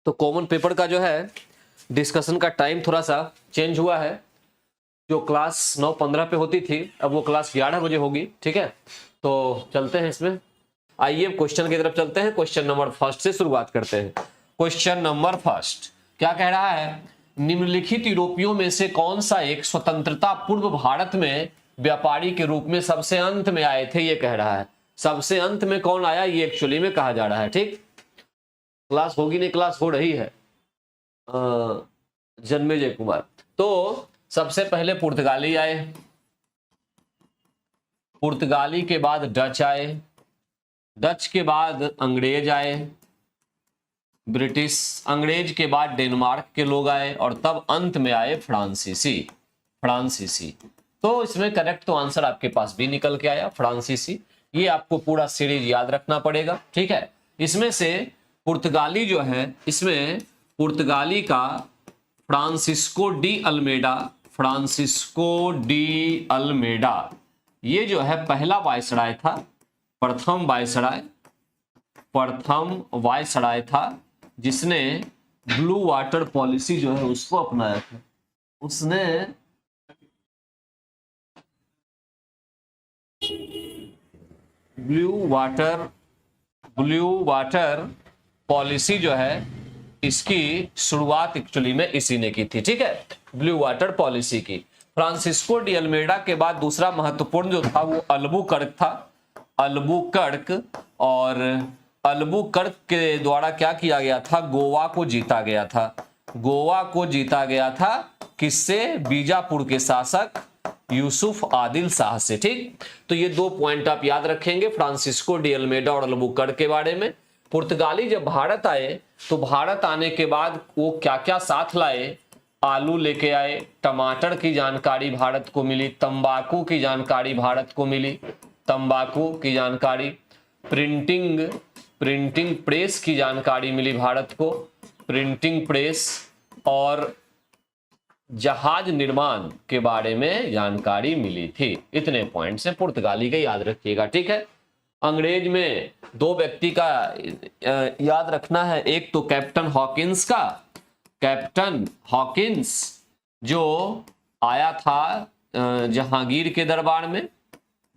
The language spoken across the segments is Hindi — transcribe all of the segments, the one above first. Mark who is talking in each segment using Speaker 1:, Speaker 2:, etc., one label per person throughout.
Speaker 1: तो कॉमन पेपर का जो है डिस्कशन का टाइम थोड़ा सा चेंज हुआ है। जो क्लास 9:15 पे होती थी अब वो क्लास 11 बजे होगी। ठीक है, तो चलते हैं इसमें। आइए क्वेश्चन की तरफ चलते हैं। क्वेश्चन नंबर फर्स्ट से शुरुआत करते हैं। क्वेश्चन नंबर फर्स्ट क्या कह रहा है? निम्नलिखित यूरोपियों में से कौन सा एक स्वतंत्रता पूर्व भारत में व्यापारी के रूप में सबसे अंत में आए थे? ये कह रहा है सबसे अंत में कौन आया, ये एक्चुअली में कहा जा रहा है। ठीक, क्लास होगी नहीं, क्लास हो रही है। जन्मेजय कुमार। तो सबसे पहले पुर्तगाली आए, पुर्तगाली के बाद डच आए, डच के बाद अंग्रेज आए, ब्रिटिश, अंग्रेज के बाद डेनमार्क के लोग आए और तब अंत में आए फ्रांसीसी। फ्रांसीसी तो इसमें करेक्ट तो आंसर आपके पास भी निकल के आया, फ्रांसीसी। ये आपको पूरा सीरीज याद रखना पड़ेगा। ठीक है, इसमें से पुर्तगाली जो है, इसमें पुर्तगाली का Francisco de Almeida, Francisco de Almeida ये जो है पहला वायसराय था, प्रथम वायसराय, प्रथम वायसराय था जिसने ब्लू वाटर पॉलिसी जो है उसको अपनाया था। उसने ब्लू वाटर पॉलिसी जो है इसकी शुरुआत एक्चुअली में इसी ने की थी। ठीक है, ब्लू वाटर पॉलिसी की। फ्रांसिस्को डी अल्मेडा के बाद दूसरा महत्वपूर्ण जो था वो अल्बुकर्क था, अल्बुकर्क। और अल्बुकर्क के द्वारा क्या किया गया था? गोवा को जीता गया था। गोवा को जीता गया था किससे? बीजापुर के शासक यूसुफ आदिल शाह से। ठीक, तो ये दो पॉइंट आप याद रखेंगे फ्रांसिस्को डी अल्मेडा और अल्बुकर्क के बारे में। पुर्तगाली जब भारत आए तो भारत आने के बाद वो क्या क्या साथ लाए? आलू लेके आए, टमाटर की जानकारी भारत को मिली, तंबाकू की जानकारी भारत को मिली, तंबाकू की जानकारी, प्रिंटिंग प्रेस की जानकारी मिली भारत को, प्रिंटिंग प्रेस, और जहाज निर्माण के बारे में जानकारी मिली थी। इतने पॉइंट से पुर्तगाली का याद रखिएगा। ठीक है, अंग्रेज में दो व्यक्ति का याद रखना है। एक तो कैप्टन हॉकिंस का, कैप्टन हॉकिंस जो आया था जहांगीर के दरबार में,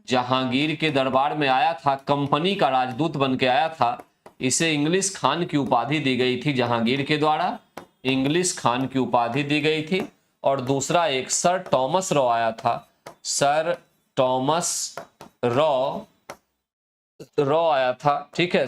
Speaker 1: जहांगीर के दरबार में आया था, कंपनी का राजदूत बन के आया था। इसे इंग्लिश खान की उपाधि दी गई थी जहांगीर के द्वारा, इंग्लिश खान की उपाधि दी गई थी। और दूसरा एक सर टॉमस रॉ आया था, सर टॉमस रॉ आया था। ठीक है,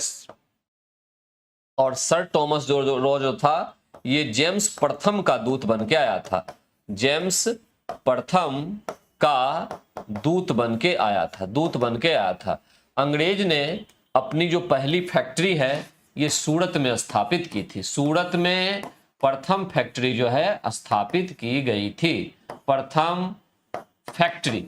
Speaker 1: और सर टॉमस रॉ जो था ये जेम्स प्रथम का दूत बन के आया था, जेम्स प्रथम का दूत बन के आया था, दूत बन के आया था। अंग्रेज ने अपनी जो पहली फैक्ट्री है ये सूरत में स्थापित की थी। सूरत में प्रथम फैक्ट्री जो है स्थापित की गई थी, प्रथम फैक्ट्री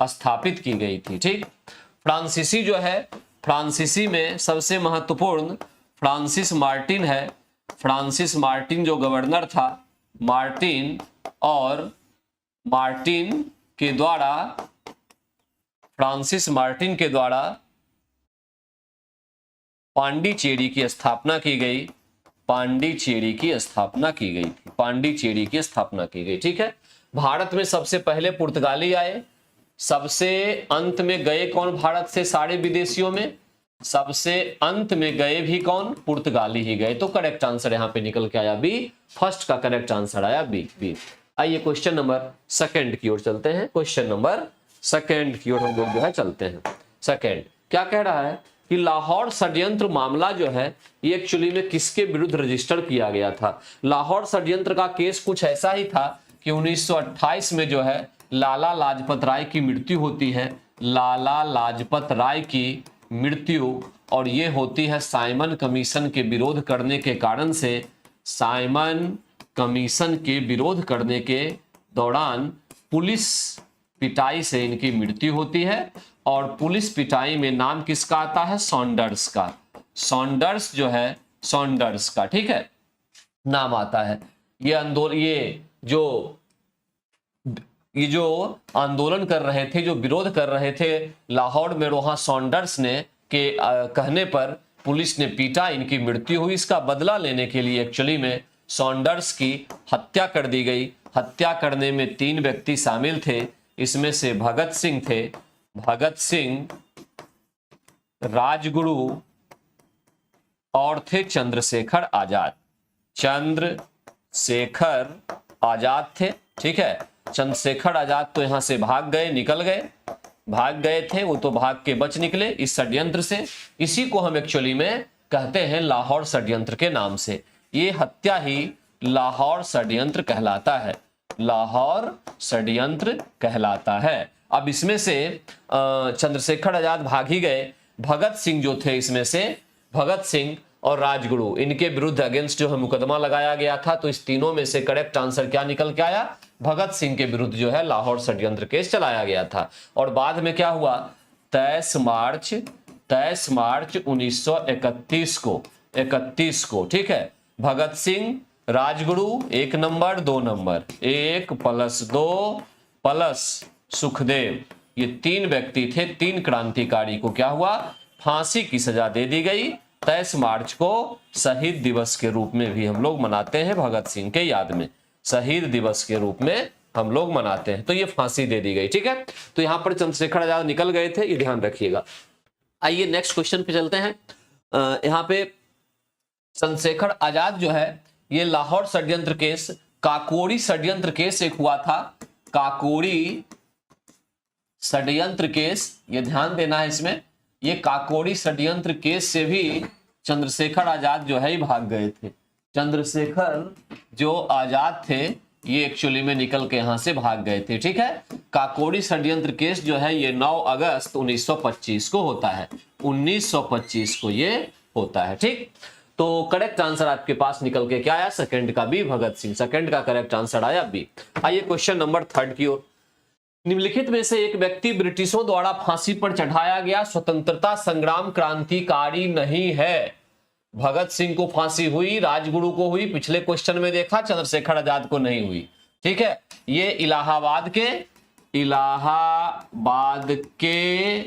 Speaker 1: स्थापित की गई थी। ठीक, फ्रांसीसी जो है, फ्रांसीसी में सबसे महत्वपूर्ण फ्रांसिस मार्टिन है। फ्रांसिस मार्टिन जो गवर्नर था, मार्टिन, और मार्टिन के द्वारा, फ्रांसिस मार्टिन के द्वारा पांडिचेरी की स्थापना की गई, पांडिचेरी की स्थापना की गई थी, पांडिचेरी की स्थापना की गई। ठीक है, भारत में सबसे पहले पुर्तगाली आए, सबसे अंत में गए कौन भारत से? सारे विदेशियों में सबसे अंत में गए भी कौन? पुर्तगाली ही गए। तो करेक्ट आंसर यहां पे निकल के आया बी, फर्स्ट का करेक्ट आंसर आया बी। आइए क्वेश्चन नंबर सेकंड की ओर चलते हैं। क्वेश्चन नंबर सेकंड की ओर हम लोग जो है चलते हैं। सेकंड क्या कह रहा है कि लाहौर षड्यंत्र मामला जो है ये एक्चुअली में किसके विरुद्ध रजिस्टर किया गया था? लाहौर षड्यंत्र का केस कुछ ऐसा ही था कि 1928 में जो है लाला लाजपत राय की मृत्यु होती है, लाला लाजपत राय की मृत्यु, और ये होती है साइमन कमीशन के विरोध करने के कारण से। साइमन कमीशन के विरोध करने के दौरान पुलिस पिटाई से इनकी मृत्यु होती है। और पुलिस पिटाई में नाम किसका आता है? सॉन्डर्स का, सॉन्डर्स जो है, सॉन्डर्स का, ठीक है, नाम आता है। ये आंदोलन, ये जो आंदोलन कर रहे थे, जो विरोध कर रहे थे लाहौर में, वहां सॉन्डर्स ने के कहने पर पुलिस ने पीटा, इनकी मृत्यु हुई। इसका बदला लेने के लिए एक्चुअली में सॉन्डर्स की हत्या कर दी गई। हत्या करने में 3 व्यक्ति शामिल थे, इसमें से भगत सिंह थे, भगत सिंह, राजगुरु और थे चंद्रशेखर आजाद। चंद्रशेखर आजाद थे, ठीक है। चंद्रशेखर आजाद तो यहां से भाग गए, निकल गए, भाग गए थे, वो तो भाग के बच निकले इस षड्यंत्र से। इसी को हम एक्चुअली में कहते हैं लाहौर षड्यंत्र के नाम से। ये हत्या ही लाहौर षड्यंत्र कहलाता है, लाहौर षड्यंत्र कहलाता है। अब इसमें से चंद्रशेखर आजाद भाग ही गए, भगत सिंह जो थे, इसमें से भगत सिंह और राजगुरु, इनके विरुद्ध अगेंस्ट जो है मुकदमा लगाया गया था। तो इस तीनों में से करेक्ट आंसर क्या निकल के आया? भगत सिंह के विरुद्ध जो है लाहौर षड्यंत्र केस चलाया गया था। और बाद में क्या हुआ? 23 मार्च 1931 को, ठीक है, भगत सिंह, राजगुरु 1 नंबर 2 नंबर, 1 + 2 + सुखदेव, ये 3 व्यक्ति थे, 3 क्रांतिकारी को क्या हुआ? फांसी की सजा दे दी गई। 23 मार्च को शहीद दिवस के रूप में भी हम लोग मनाते हैं, भगत सिंह के याद में शहीद दिवस के रूप में हम लोग मनाते हैं। तो ये फांसी दे दी गई, ठीक है। तो यहां पर चंद्रशेखर आजाद निकल गए थे, ये ध्यान रखिएगा। आइए नेक्स्ट क्वेश्चन पे चलते हैं। यहां पे चंद्रशेखर आजाद जो है, ये लाहौर षड्यंत्र केस, काकोरी षड्यंत्र केस एक हुआ था, काकोरी षड्यंत्र केस, ये ध्यान देना है इसमें। ये काकोरी षड्यंत्र केस से भी चंद्रशेखर आजाद जो है भाग गए थे। चंद्रशेखर जो आजाद थे, ये एक्चुअली में निकल के यहां से भाग गए थे, ठीक है। काकोरी षड्यंत्र केस जो है ये 9 अगस्त 1925 को होता है, 1925 को ये होता है, ठीक। तो करेक्ट आंसर आपके पास निकल के क्या आया? सेकंड का बी, भगत सिंह। सेकंड का करेक्ट आंसर आया बी। आइए क्वेश्चन नंबर 3 की ओर। निम्नलिखित में से एक व्यक्ति ब्रिटिशों द्वारा फांसी पर चढ़ाया गया स्वतंत्रता संग्राम क्रांतिकारी नहीं है। भगत सिंह को फांसी हुई, राजगुरु को हुई, पिछले क्वेश्चन में देखा, चंद्रशेखर आजाद को नहीं हुई, ठीक है। ये इलाहाबाद के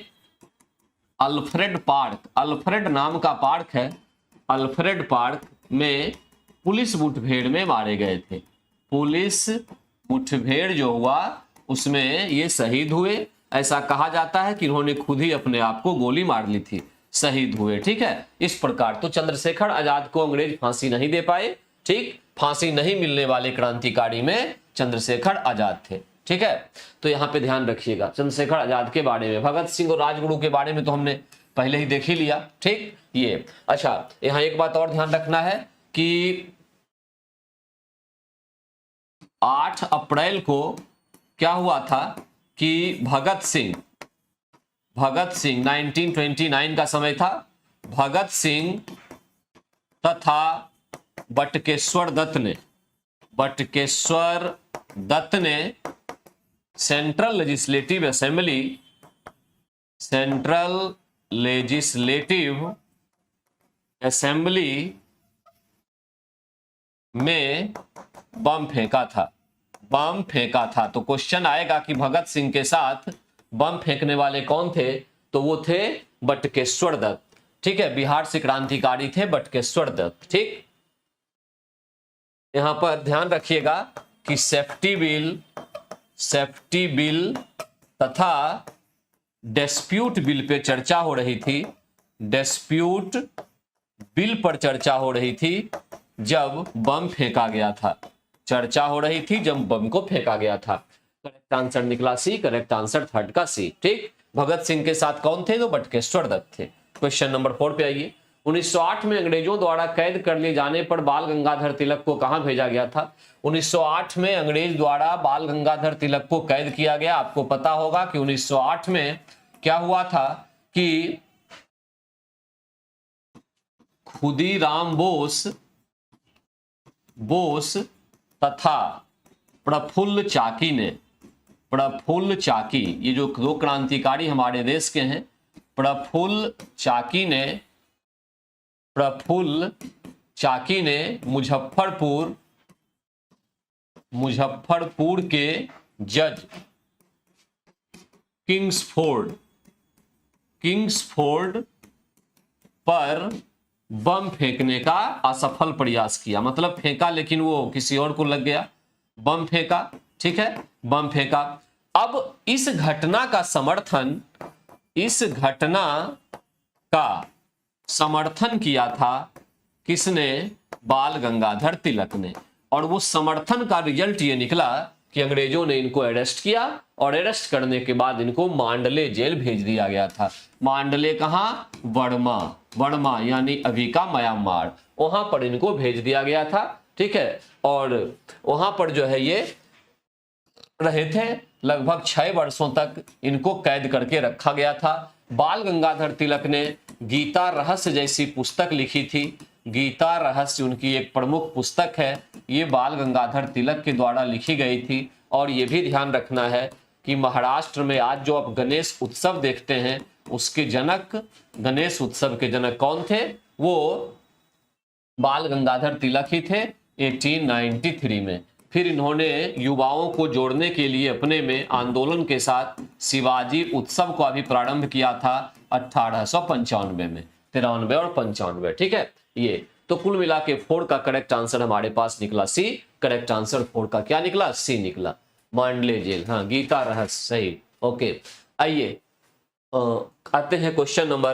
Speaker 1: अल्फ्रेड पार्क, अल्फ्रेड नाम का पार्क है, अल्फ्रेड पार्क में पुलिस मुठभेड़ में मारे गए थे। पुलिस मुठभेड़ जो हुआ उसमें ये शहीद हुए। ऐसा कहा जाता है कि इन्होंने खुद ही अपने आप को गोली मार ली थी, शहीद हुए, ठीक है। इस प्रकार तो चंद्रशेखर आजाद को अंग्रेज फांसी नहीं दे पाए, ठीक। फांसी नहीं मिलने वाले क्रांतिकारी में चंद्रशेखर आजाद थे, ठीक है। तो यहां पे ध्यान रखिएगा चंद्रशेखर आजाद के बारे में। भगत सिंह और राजगुरु के बारे में तो हमने पहले ही देख ही लिया, ठीक। ये अच्छा, यहां एक बात और ध्यान रखना है कि 8 अप्रैल को क्या हुआ था कि भगत सिंह 1929 का समय था। भगत सिंह तथा बटुकेश्वर दत्त ने सेंट्रल लेजिस्लेटिव असेंबली में बम फेंका था। तो क्वेश्चन आएगा कि भगत सिंह के साथ बम फेंकने वाले कौन थे? तो वो थे बटुकेश्वर दत्त, ठीक है। बिहार से क्रांतिकारी थे बटुकेश्वर दत्त, ठीक। यहां पर ध्यान रखिएगा कि सेफ्टी बिल तथा डिस्प्यूट बिल पे चर्चा हो रही थी। डिस्प्यूट बिल पर चर्चा हो रही थी जब बम फेंका गया था, चर्चा हो रही थी जब बम को फेंका गया था। करेक्ट आंसर निकला सी, करेक्ट आंसर 3rd का सी, ठीक। भगत सिंह के साथ कौन थे? तो बटुकेश्वर दत्त थे। क्वेश्चन नंबर 4 पे आइए। 1908 में अंग्रेजों द्वारा कैद कर लिए जाने पर बाल गंगाधर तिलक को कहां भेजा गया था? 1908 में अंग्रेज द्वारा बाल गंगाधर तिलक को कैद किया गया। आपको पता होगा कि 1908 में क्या हुआ था कि खुदीराम बोस तथा प्रफुल्ल चाकी, ये जो 2 क्रांतिकारी हमारे देश के हैं, प्रफुल्ल चाकी ने मुजफ्फरपुर के जज किंग्सफोर्ड पर बम फेंकने का असफल प्रयास किया, मतलब फेंका लेकिन वो किसी और को लग गया, बम फेंका, ठीक है, बम फेंका। अब इस घटना का समर्थन, इस घटना का समर्थन किया था किसने? बाल गंगाधर तिलक ने। और वो समर्थन का रिजल्ट ये निकला कि अंग्रेजों ने इनको अरेस्ट किया और अरेस्ट करने के बाद इनको मांडले जेल भेज दिया गया था। मांडले कहां? बर्मा, बर्मा यानी अभी का म्यांमार, वहां पर इनको भेज दिया गया था, ठीक है। और वहां पर जो है ये रहे थे, लगभग 6 वर्षों तक इनको कैद करके रखा गया था। बाल गंगाधर तिलक ने गीता रहस्य जैसी पुस्तक लिखी थी। गीता रहस्य उनकी एक प्रमुख पुस्तक है, ये बाल गंगाधर तिलक के द्वारा लिखी गई थी। और ये भी ध्यान रखना है कि महाराष्ट्र में आज जो आप गणेश उत्सव देखते हैं, उसके जनक, गणेश उत्सव के जनक कौन थे? वो बाल गंगाधर तिलक ही थे 1893 में। फिर इन्होंने युवाओं को जोड़ने के लिए अपने में आंदोलन के साथ शिवाजी उत्सव को अभी प्रारंभ किया था 1895 में, 93 और 95, ठीक है। ये तो कुल मिला के 4 का करेक्ट आंसर हमारे पास निकला सी। करेक्ट आंसर 4 का क्या निकला? सी निकला, मांडले जेल। हाँ, गीता रहस्य, सही, ओके। आइए आते हैं क्वेश्चन नंबर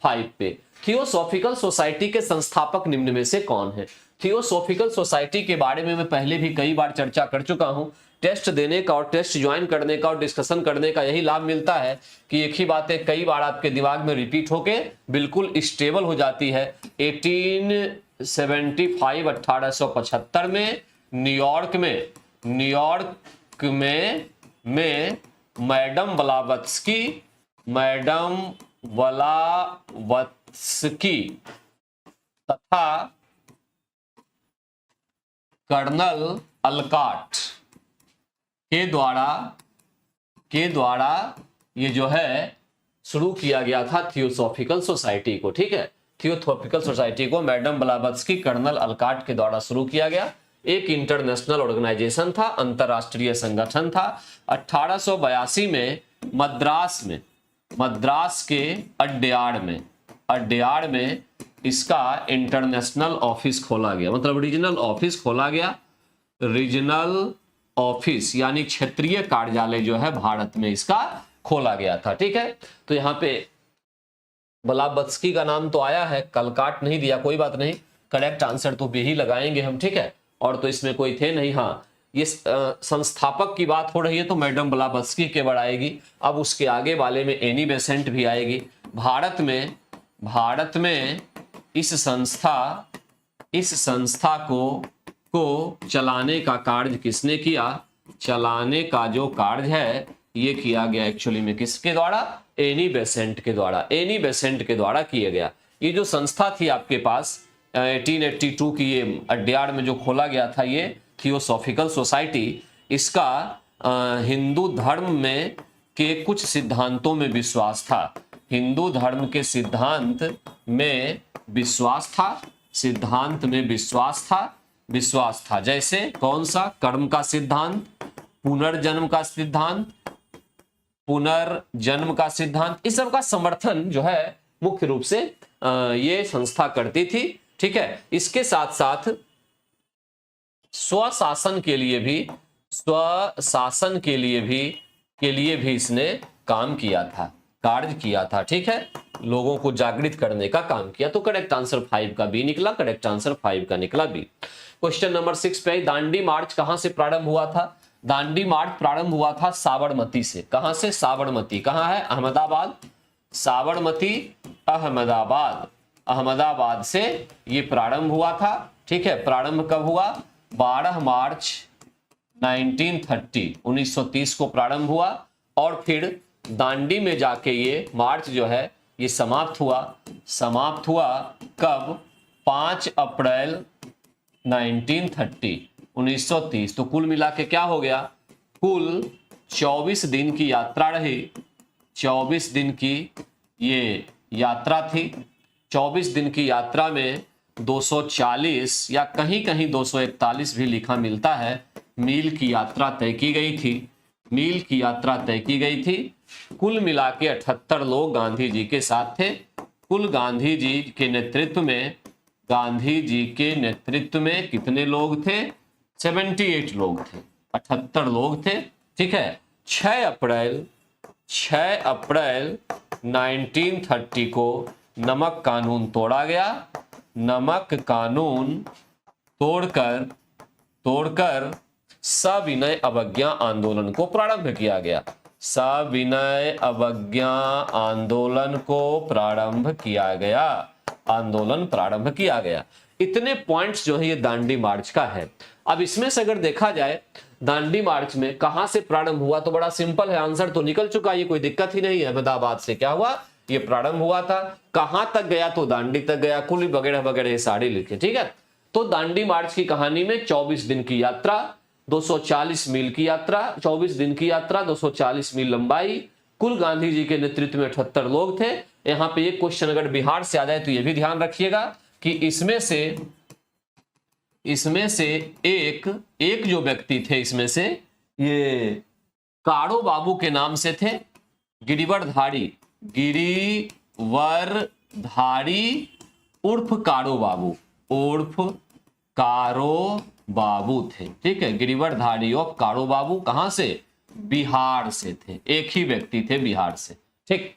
Speaker 1: 5 पे। थियोसॉफिकल सोसाइटी के संस्थापक निम्न में से कौन है? थियोसॉफिकल सोसाइटी के बारे में मैं पहले भी कई बार चर्चा कर चुका हूं। टेस्ट देने का और टेस्ट ज्वाइन करने का और डिस्कशन करने का यही लाभ मिलता है कि एक ही बातें कई बार आपके दिमाग में रिपीट होके बिल्कुल स्टेबल हो जाती है। 1875 1875 में न्यूयॉर्क में मैडम ब्लावत्स्की तथा कर्नल अलकाट के द्वारा ये जो है शुरू किया गया था थियोसॉफिकल सोसाइटी को, ठीक है। थियोसॉफिकल सोसाइटी को मैडम ब्लावत्स्की, कर्नल अलकाट के द्वारा शुरू किया गया। एक इंटरनेशनल ऑर्गेनाइजेशन था, अंतरराष्ट्रीय संगठन था। 1882 में मद्रास के अड्यार में इसका इंटरनेशनल ऑफिस खोला गया, मतलब रीजनल ऑफिस खोला गया। रीजनल ऑफिस यानी क्षेत्रीय कार्यालय जो है भारत में इसका खोला गया था, ठीक है। तो यहाँ पे ब्लावत्स्की का नाम तो आया है, कलकाट नहीं दिया, कोई बात नहीं, करेक्ट आंसर तो भी ही लगाएंगे हम, ठीक है। और तो इसमें कोई थे नहीं। हाँ, ये संस्थापक की बात हो रही है तो मैडम ब्लावत्स्की केवल आएगी। अब उसके आगे वाले में एनी बेसेंट भी आएगी। भारत में इस संस्था को चलाने का कार्य किसने किया? चलाने का जो कार्य है ये किया गया एक्चुअली में किसके द्वारा? एनी बेसेंट के द्वारा, एनी बेसेंट के द्वारा किया गया। ये जो संस्था थी आपके पास 1882 की, ये अड्यार में जो खोला गया था ये थियोसॉफिकल सोसाइटी, इसका हिंदू धर्म में के कुछ सिद्धांतों में विश्वास था। हिंदू धर्म के सिद्धांत में विश्वास था। जैसे कौन सा? कर्म का सिद्धांत, पुनर्जन्म का सिद्धांत, इस सब का समर्थन जो है मुख्य रूप से ये संस्था करती थी, ठीक है। इसके साथ साथ स्वशासन के लिए भी इसने काम किया था, कार्य किया था, ठीक है। लोगों को जागृत करने का काम किया। तो करेक्ट आंसर 5 का बी निकला, करेक्ट आंसर 5 का निकला बी। क्वेश्चन नंबर 6 पे, दांडी मार्च कहां से प्रारंभ हुआ था? दांडी मार्च प्रारंभ हुआ था साबरमती से। कहां से? साबरमती कहां है? अहमदाबाद। साबरमती अहमदाबाद से ये प्रारंभ हुआ था, ठीक है। प्रारंभ कब हुआ? 12 मार्च 1930 को प्रारंभ हुआ। और फिर दांडी में जाके ये मार्च जो है ये समाप्त हुआ कब? 5 अप्रैल 1930। तो कुल मिला के क्या हो गया? कुल 24 दिन की यात्रा रही। 24 दिन की ये यात्रा थी। 24 दिन की यात्रा में 240 या कहीं कहीं 241 भी लिखा मिलता है मील की यात्रा तय की गई थी। कुल मिला के 78 लोग गांधी जी के साथ थे। कुल गांधी जी के नेतृत्व में, गांधी जी के नेतृत्व में कितने लोग थे? 78 लोग थे, 78 लोग थे। ठीक है। 6 अप्रैल 1930 को नमक कानून तोड़ा गया। नमक कानून तोड़कर सविनय अवज्ञा आंदोलन को प्रारंभ किया गया। सविनय अवज्ञा आंदोलन को प्रारंभ किया गया, आंदोलन प्रारंभ किया गया। इतने पॉइंट्स जो है ये दांडी मार्च का है। अब इसमें से अगर देखा जाए दांडी मार्च में कहां से प्रारंभ हुआ तो बड़ा सिंपल है, आंसर तो निकल चुका, ये कोई दिक्कत ही नहीं है। अहमदाबाद से क्या हुआ? ये प्रारंभ हुआ था। कहां तक गया? तो दांडी तक गया। कुल वगैरह वगैरह ये सारे लिखे। ठीक है। तो दांडी मार्च की कहानी में 24 दिन की यात्रा, 240 मील की यात्रा, 24 दिन की यात्रा, 240 मील लंबाई, कुल गांधी जी के नेतृत्व में 78 लोग थे। यहां पे एक क्वेश्चन अगर बिहार से आ जाए तो यह भी ध्यान रखिएगा कि इसमें से एक जो व्यक्ति थे, इसमें से ये काड़ो बाबू के नाम से थे, गिरिवरधारी उर्फ काड़ो बाबू थे। ठीक है। गिरिवरधारी ऑफ काड़ो बाबू कहां से? बिहार से थे। एक ही व्यक्ति थे बिहार से। ठीक।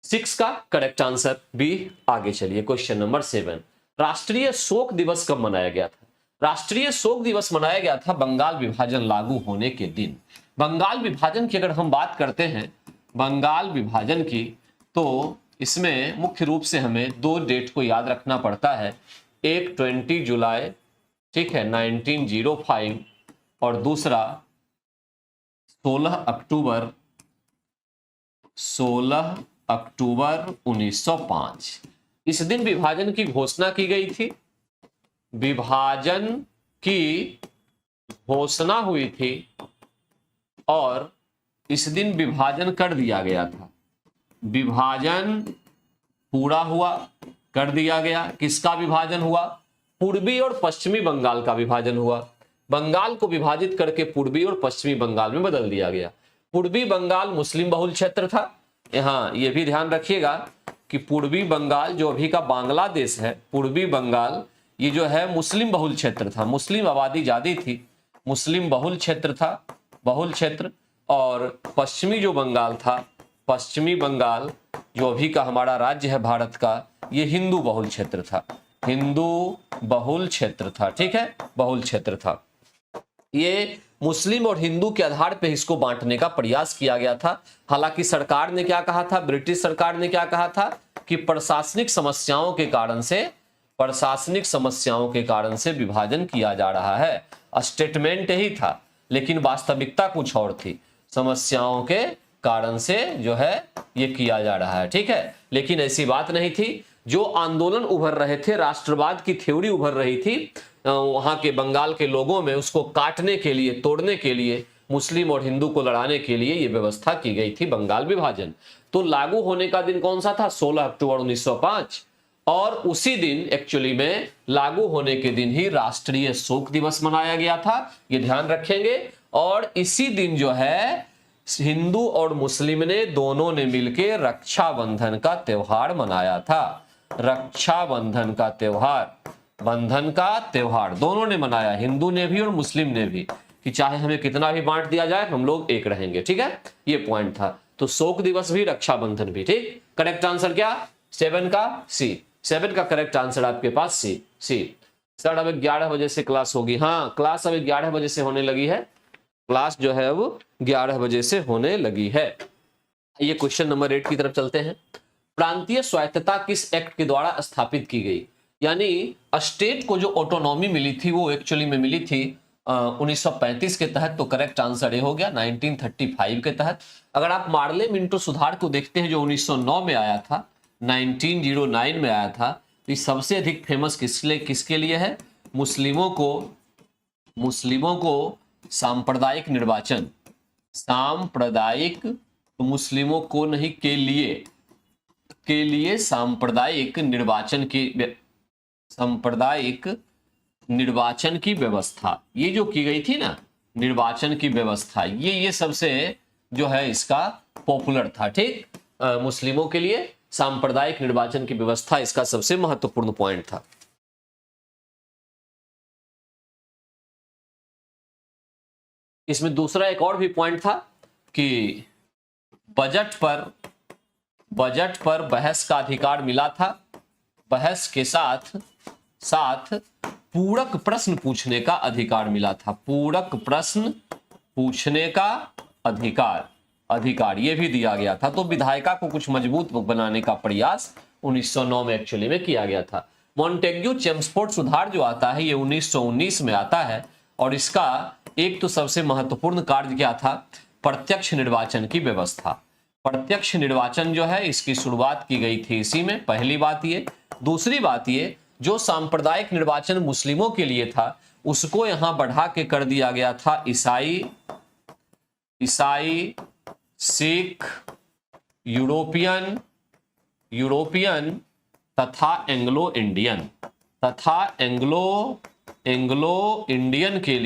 Speaker 1: 6 का करेक्ट आंसर बी। आगे चलिए क्वेश्चन नंबर 7। राष्ट्रीय शोक दिवस कब मनाया गया था? राष्ट्रीय शोक दिवस मनाया गया था बंगाल विभाजन लागू होने के दिन। बंगाल विभाजन की अगर हम बात करते हैं, बंगाल विभाजन की, तो इसमें मुख्य रूप से हमें 2 डेट को याद रखना पड़ता है। एक 20 जुलाई, ठीक है, 1905, और दूसरा 16 अक्टूबर 1905। इस दिन विभाजन की घोषणा की गई थी। विभाजन की घोषणा हुई थी और इस दिन विभाजन कर दिया गया था। विभाजन पूरा हुआ, कर दिया गया। किसका विभाजन हुआ? पूर्वी और पश्चिमी बंगाल का विभाजन हुआ। बंगाल को विभाजित करके पूर्वी और पश्चिमी बंगाल में बदल दिया गया। पूर्वी बंगाल मुस्लिम बहुल क्षेत्र था। यहां यह भी ध्यान रखिएगा कि पूर्वी बंगाल जो अभी का बांग्लादेश है, पूर्वी बंगाल ये जो है मुस्लिम बहुल क्षेत्र था, मुस्लिम आबादी ज्यादा थी, मुस्लिम बहुल क्षेत्र था, बहुल क्षेत्र। और पश्चिमी जो बंगाल था, पश्चिमी बंगाल जो अभी का हमारा राज्य है भारत का, ये हिंदू बहुल क्षेत्र था, हिंदू बहुल क्षेत्र था। ठीक है, बहुल क्षेत्र था। ये मुस्लिम और हिंदू के आधार पर इसको बांटने का प्रयास किया गया था। हालांकि सरकार ने क्या कहा था, ब्रिटिश सरकार ने क्या कहा था कि प्रशासनिक समस्याओं के कारण से विभाजन किया जा रहा है। स्टेटमेंट यही था, लेकिन वास्तविकता कुछ और थी। समस्याओं के कारण से जो है ये किया जा रहा है। ठीक है, लेकिन ऐसी बात नहीं थी। जो आंदोलन उभर रहे थे, राष्ट्रवाद की थ्योरी उभर रही थी वहां के बंगाल के लोगों में, उसको काटने के लिए, तोड़ने के लिए, मुस्लिम और हिंदू को लड़ाने के लिए ये व्यवस्था की गई थी बंगाल विभाजन। तो लागू होने का दिन कौन सा था? 16 अक्टूबर 1905। और उसी दिन एक्चुअली में लागू होने के दिन ही राष्ट्रीय शोक दिवस मनाया गया था, ये ध्यान रखेंगे। और इसी दिन जो है हिंदू और मुस्लिम ने दोनों ने मिलकर रक्षाबंधन का त्योहार मनाया था। रक्षाबंधन का त्योहार, बंधन का त्योहार दोनों ने मनाया, हिंदू ने भी और मुस्लिम ने भी, कि चाहे हमें कितना भी बांट दिया जाए हम लोग एक रहेंगे। ठीक है, ये पॉइंट था। तो शोक दिवस भी, रक्षाबंधन भी। ठीक, करेक्ट आंसर क्या? 7 का सी। 7 का करेक्ट आंसर आपके पास सी। सर अब 11 बजे से क्लास होगी। हाँ, क्लास अब 11 बजे से होने लगी है। क्लास जो है वो 11 बजे से होने लगी है। ये क्वेश्चन नंबर 8 की तरफ चलते हैं। प्रांतीय स्वायत्तता किस एक्ट के द्वारा स्थापित की गई? यानी स्टेट को जो ऑटोनॉमी मिली थी वो एक्चुअली में मिली थी 1935 के तहत। तो करेक्ट आंसर ये हो गया 1935 के तहत। अगर आप मार्ले मिंटो सुधार को देखते हैं जो 1909 में आया था, 1909 में आया था, तो ये सबसे अधिक फेमस किसके लिए है? मुस्लिमों को सांप्रदायिक निर्वाचन, सांप्रदायिक, मुस्लिमों को नहीं, के लिए सांप्रदायिक निर्वाचन की व्यवस्था, ये जो की गई थी ना निर्वाचन की व्यवस्था, ये सबसे जो है इसका पॉपुलर था। ठीक, मुस्लिमों के लिए सांप्रदायिक निर्वाचन की व्यवस्था इसका सबसे महत्वपूर्ण पॉइंट था। इसमें दूसरा एक और भी पॉइंट था कि बजट पर बहस का अधिकार मिला था। बहस के साथ साथ पूरक प्रश्न पूछने का अधिकार मिला था। पूरक प्रश्न पूछने का अधिकार ये भी दिया गया था। तो विधायिका को कुछ मजबूत बनाने का प्रयास 1909 में एक्चुअली में किया गया था। मॉन्टेग्यू चेम्सफोर्ड सुधार जो आता है ये 1919 में आता है और इसका एक तो सबसे महत्वपूर्ण कार्य क्या था, प्रत्यक्ष निर्वाचन की व्यवस्था। प्रत्यक्ष निर्वाचन जो है इसकी शुरुआत की गई थी इसी में, पहली बात ये। दूसरी बात ये, जो सांप्रदायिक निर्वाचन मुस्लिमों के लिए था उसको यहां बढ़ा के कर दिया गया था ईसाई, सिख, यूरोपियन तथा एंग्लो इंडियन के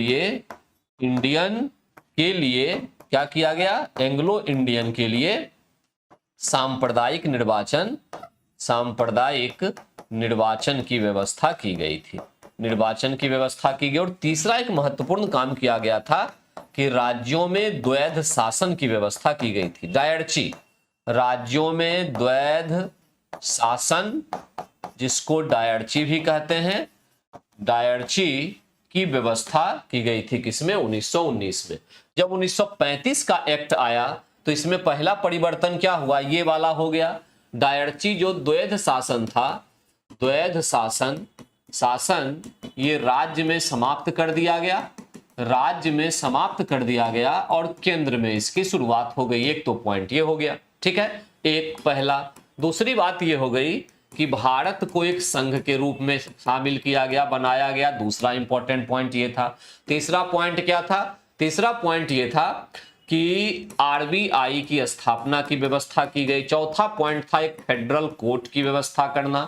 Speaker 1: लिए क्या किया गया, एंग्लो इंडियन के लिए सांप्रदायिक निर्वाचन की व्यवस्था की गई थी। और तीसरा एक महत्वपूर्ण काम किया गया था कि राज्यों में द्वैध शासन की व्यवस्था की गई थी। डायरची, राज्यों में द्वैध शासन, जिसको डायरची भी कहते हैं, डायरची की व्यवस्था की गई थी किसमें, 1919 में। जब 1935 का एक्ट आया तो इसमें पहला परिवर्तन क्या हुआ, ये वाला हो गया। डायरची जो द्वैध शासन था, द्वैध शासन ये राज्य में समाप्त कर दिया गया और केंद्र में इसकी शुरुआत हो गई। एक तो पॉइंट ये हो गया, ठीक है, एक पहला। दूसरी बात ये हो गई कि भारत को एक संघ के रूप में शामिल किया गया, बनाया गया। दूसरा इंपॉर्टेंट पॉइंट ये था। तीसरा पॉइंट क्या था, तीसरा पॉइंट ये था कि आरबीआई की स्थापना की व्यवस्था की गई। चौथा पॉइंट था एक फेडरल कोर्ट की व्यवस्था करना,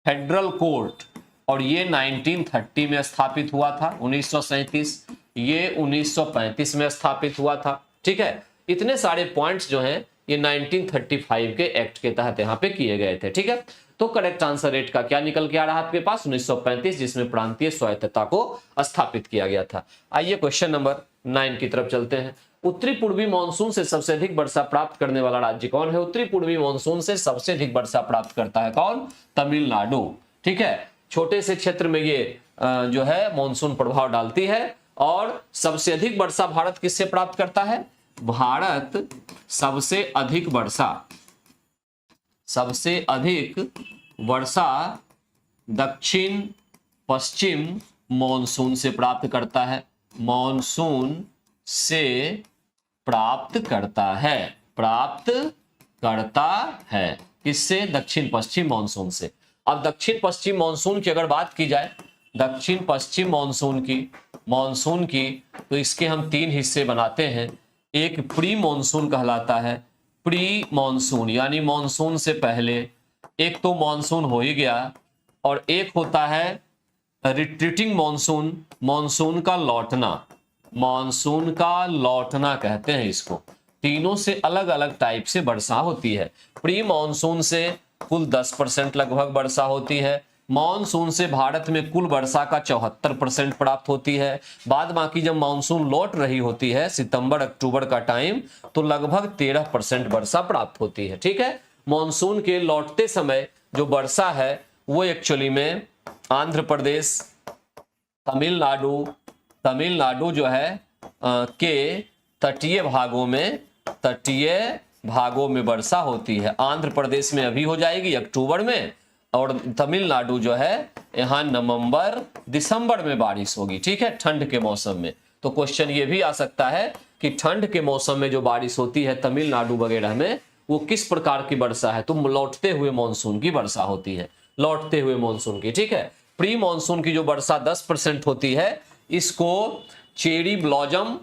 Speaker 1: फेडरल कोर्ट, और ये 1930 में स्थापित हुआ था। 1937 ये 1935 में स्थापित हुआ था, ठीक है। इतने सारे पॉइंट्स जो हैं ये 1935 के एक्ट के तहत यहाँ पे किए गए थे, ठीक है। तो करेक्ट आंसर रेट का क्या निकल के आ रहा है आपके पास, 1935, जिसमें प्रांतीय स्वायत्तता को स्थापित किया गया था। आइए क्वेश्चन नंबर 9 की तरफ चलते हैं। उत्तरी पूर्वी मानसून से सबसे अधिक वर्षा प्राप्त करने वाला राज्य कौन है। उत्तरी पूर्वी मानसून से सबसे अधिक वर्षा प्राप्त करता है कौन, तमिलनाडु, ठीक है। छोटे से क्षेत्र में ये जो है मानसून प्रभाव डालती है। और सबसे अधिक वर्षा भारत किससे प्राप्त करता है, भारत सबसे अधिक वर्षा दक्षिण पश्चिम मानसून से प्राप्त करता है। मानसून से प्राप्त करता है किससे, दक्षिण पश्चिम मानसून से। अब दक्षिण पश्चिम मानसून की अगर बात की जाए, दक्षिण पश्चिम मानसून की तो इसके हम 3 हिस्से बनाते हैं। एक प्री मानसून कहलाता है, प्री मानसून यानी मानसून से पहले। एक तो मानसून हो ही गया, और एक होता है रिट्रीटिंग मानसून, मानसून का लौटना कहते हैं इसको। तीनों से अलग अलग टाइप से वर्षा होती है। प्री मानसून से कुल 10% लगभग वर्षा होती है। मानसून से भारत में कुल वर्षा का 74% प्राप्त होती है। बाद बाकी जब मानसून लौट रही होती है सितंबर अक्टूबर का टाइम, तो लगभग 13% वर्षा प्राप्त होती है, ठीक है। मानसून के लौटते समय जो वर्षा है वो एक्चुअली में आंध्र प्रदेश, तमिलनाडु जो है के तटीय भागों में वर्षा होती है। आंध्र प्रदेश में अभी हो जाएगी अक्टूबर में, और तमिलनाडु जो है यहाँ नवंबर दिसंबर में बारिश होगी, ठीक है, ठंड के मौसम में। तो क्वेश्चन ये भी आ सकता है कि ठंड के मौसम में जो बारिश होती है तमिलनाडु वगैरह में, वो किस प्रकार की वर्षा है, तो लौटते हुए मानसून की वर्षा होती है, लौटते हुए मानसून की, ठीक है। प्री मानसून की जो वर्षा 10% होती है, इसको चेरी ब्लॉजम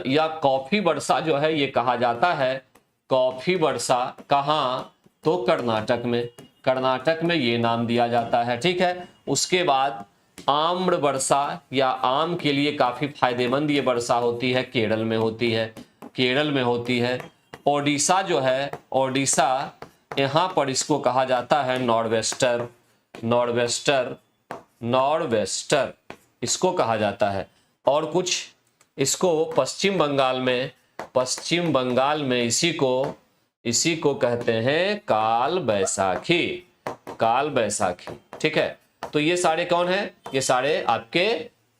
Speaker 1: या कॉफी वर्षा जो है ये कहा जाता है। कॉफी वर्षा कहाँ, तो कर्नाटक में ये नाम दिया जाता है, ठीक है। उसके बाद आम्र वर्षा या आम के लिए काफी फायदेमंद ये वर्षा होती है, केरल में होती है, केरल में होती है। ओडिशा जो है, ओडिशा, यहां पर इसको कहा जाता है नॉर्वेस्टर, नॉर्वेस्टर, नॉर्वेस्टर इसको कहा जाता है। और कुछ इसको पश्चिम बंगाल में, पश्चिम बंगाल में इसी को कहते हैं काल बैसाखी, काल बैसाखी। ठीक है, तो ये सारे कौन है, ये सारे आपके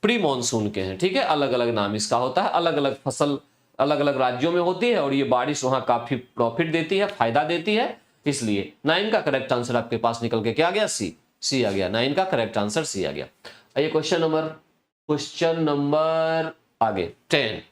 Speaker 1: प्री मॉनसून के हैं। ठीक है, अलग अलग नाम इसका होता है, अलग अलग फसल अलग अलग राज्यों में होती है, और ये बारिश वहां काफी प्रॉफिट देती है, फायदा देती है। इसलिए 9 का करेक्ट आंसर आपके पास निकल के क्या आ गया, सी आ गया। 9 का करेक्ट आंसर सी आ गया। आइए क्वेश्चन नंबर आगे 10।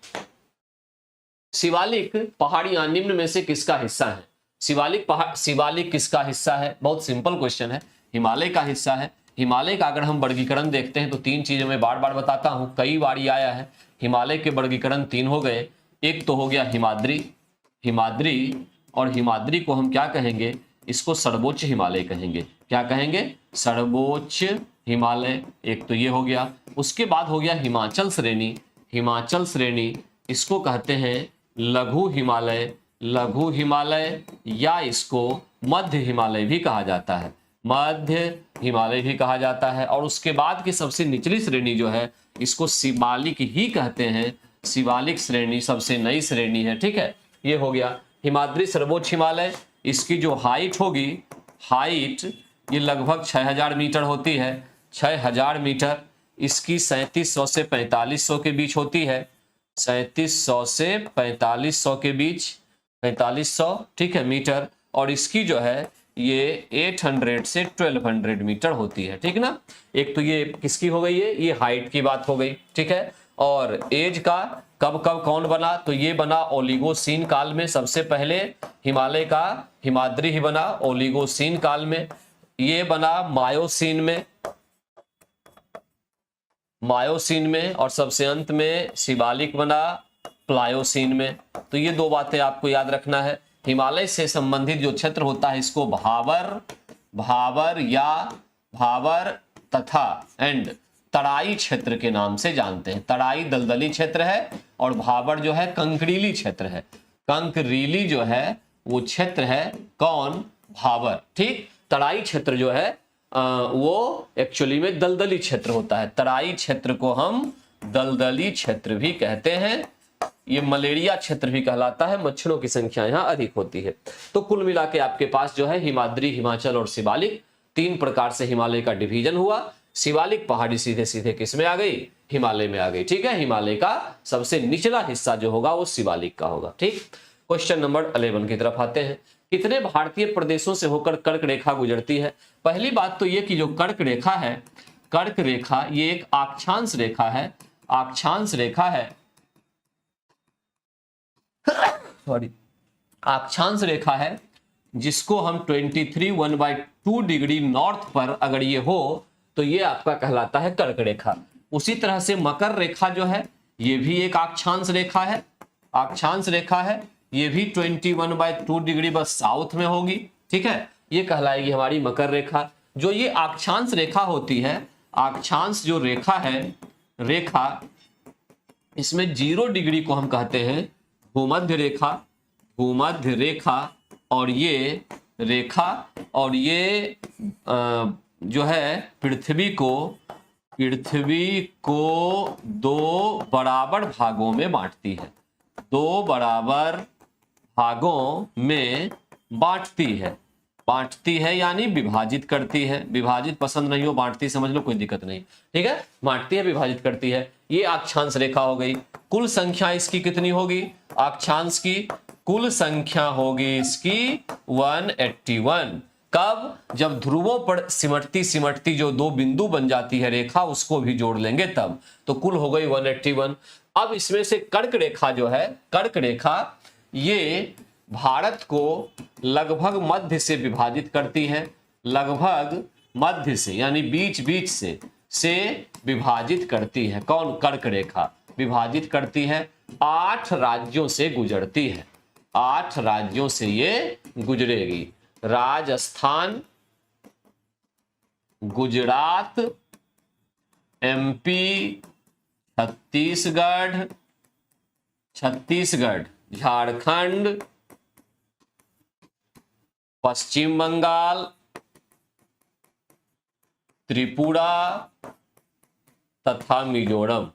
Speaker 1: शिवालिक पहाड़ियां निम्न में से किसका हिस्सा है? शिवालिक किसका हिस्सा है? बहुत सिंपल क्वेश्चन है, हिमालय का हिस्सा है। हिमालय का अगर हम वर्गीकरण देखते हैं तो 3 चीजें मैं बार बार बताता हूं, कई बार आया है। हिमालय के वर्गीकरण 3 हो गए। एक तो हो गया हिमाद्री, हिमाद्री, और हिमाद्री को हम क्या कहेंगे, इसको सर्वोच्च हिमालय कहेंगे। क्या कहेंगे? सर्वोच्च हिमालय। एक तो ये हो गया। उसके बाद हो गया हिमाचल श्रेणी, हिमाचल श्रेणी इसको कहते हैं लघु हिमालय, लघु हिमालय, या इसको मध्य हिमालय भी कहा जाता है, मध्य हिमालय भी कहा जाता है। और उसके बाद की सबसे निचली श्रेणी जो है इसको शिवालिक ही कहते हैं, शिवालिक श्रेणी सबसे नई श्रेणी है। ठीक है, ये हो गया हिमाद्री सर्वोच्च हिमालय। इसकी जो हाइट होगी, हाइट ये लगभग 6000 मीटर होती है, 6000 मीटर। इसकी 3700 से 4500 के बीच होती है, 3700 से 4500 के बीच, 4500 ठीक है मीटर। और इसकी जो है ये 800 से 1200 मीटर होती है। ठीक ना, एक तो ये किसकी हो गई है, ये हाइट की बात हो गई। ठीक है, और एज का कब कब कौन बना, तो ये बना ओलिगोसीन काल में। सबसे पहले हिमालय का हिमाद्री ही बना ओलिगोसीन काल में। ये बना मायोसीन में, मायोसीन में, और सबसे अंत में शिवालिक बना प्लायोसीन में। तो ये 2 बातें आपको याद रखना है। हिमालय से संबंधित जो क्षेत्र होता है इसको भावर, भावर या भावर तथा एंड तराई क्षेत्र के नाम से जानते हैं। तराई दलदली क्षेत्र है और भावर जो है कंकरीली क्षेत्र है। कंकरीली जो है वो क्षेत्र है कौन, भावर। ठीक, तराई क्षेत्र जो है वो एक्चुअली में दलदली क्षेत्र होता है। तराई क्षेत्र को हम दलदली क्षेत्र भी कहते हैं। ये मलेरिया क्षेत्र भी कहलाता है, मच्छरों की संख्या यहाँ अधिक होती है। तो कुल मिला के आपके पास जो है हिमाद्री, हिमाचल और शिवालिक 3 प्रकार से हिमालय का डिवीजन हुआ। शिवालिक पहाड़ी सीधे सीधे किस में आ गई, हिमालय में आ गई। ठीक है, हिमालय का सबसे निचला हिस्सा जो होगा वो शिवालिक का होगा। ठीक, क्वेश्चन नंबर 11 की तरफ आते हैं। कितने भारतीय प्रदेशों से होकर कर्क रेखा गुजरती है? पहली बात तो ये कि जो कर्क रेखा है, कर्क रेखा ये एक अक्षांश रेखा है, अक्षांश रेखा है, सॉरी, अक्षांश रेखा है, जिसको हम 23 डिग्री नॉर्थ पर अगर ये हो तो ये आपका कहलाता है कर्क रेखा। उसी तरह से मकर रेखा जो है ये भी एक अक्षांश रेखा है, अक्षांश रेखा है, ये भी 21/2 डिग्री बस साउथ में होगी। ठीक है, ये कहलाएगी हमारी मकर रेखा। जो ये अक्षांश रेखा होती है, अक्षांश जो रेखा है, रेखा इसमें 0 डिग्री को हम कहते हैं भूमध्य रेखा, भूमध्य रेखा। और ये रेखा और ये जो है पृथ्वी को 2 बराबर भागों में बांटती है, 2 बराबर भागों में बांटती है यानी विभाजित करती है। विभाजित पसंद नहीं हो, बांटती समझ लो, कोई दिक्कत नहीं। ठीक है, बांटती है, विभाजित करती है। ये अक्षांश रेखा हो गई। कुल संख्या इसकी कितनी होगी, अक्षांश की कुल संख्या होगी इसकी 181। कब, जब ध्रुवों पर सिमटती सिमटती जो 2 बिंदु बन जाती है रेखा, उसको भी जोड़ लेंगे तब, तो कुल हो गई 181। अब इसमें से कर्क रेखा जो है, कर्क रेखा ये भारत को लगभग मध्य से विभाजित करती है, लगभग मध्य से यानी बीच बीच से विभाजित करती है। कौन, कर्क रेखा विभाजित करती है, 8 राज्यों से गुजरती है, 8 राज्यों से ये गुजरेगी। राजस्थान, गुजरात, MP, छत्तीसगढ़, झारखंड, पश्चिम बंगाल, त्रिपुरा तथा मिजोरम।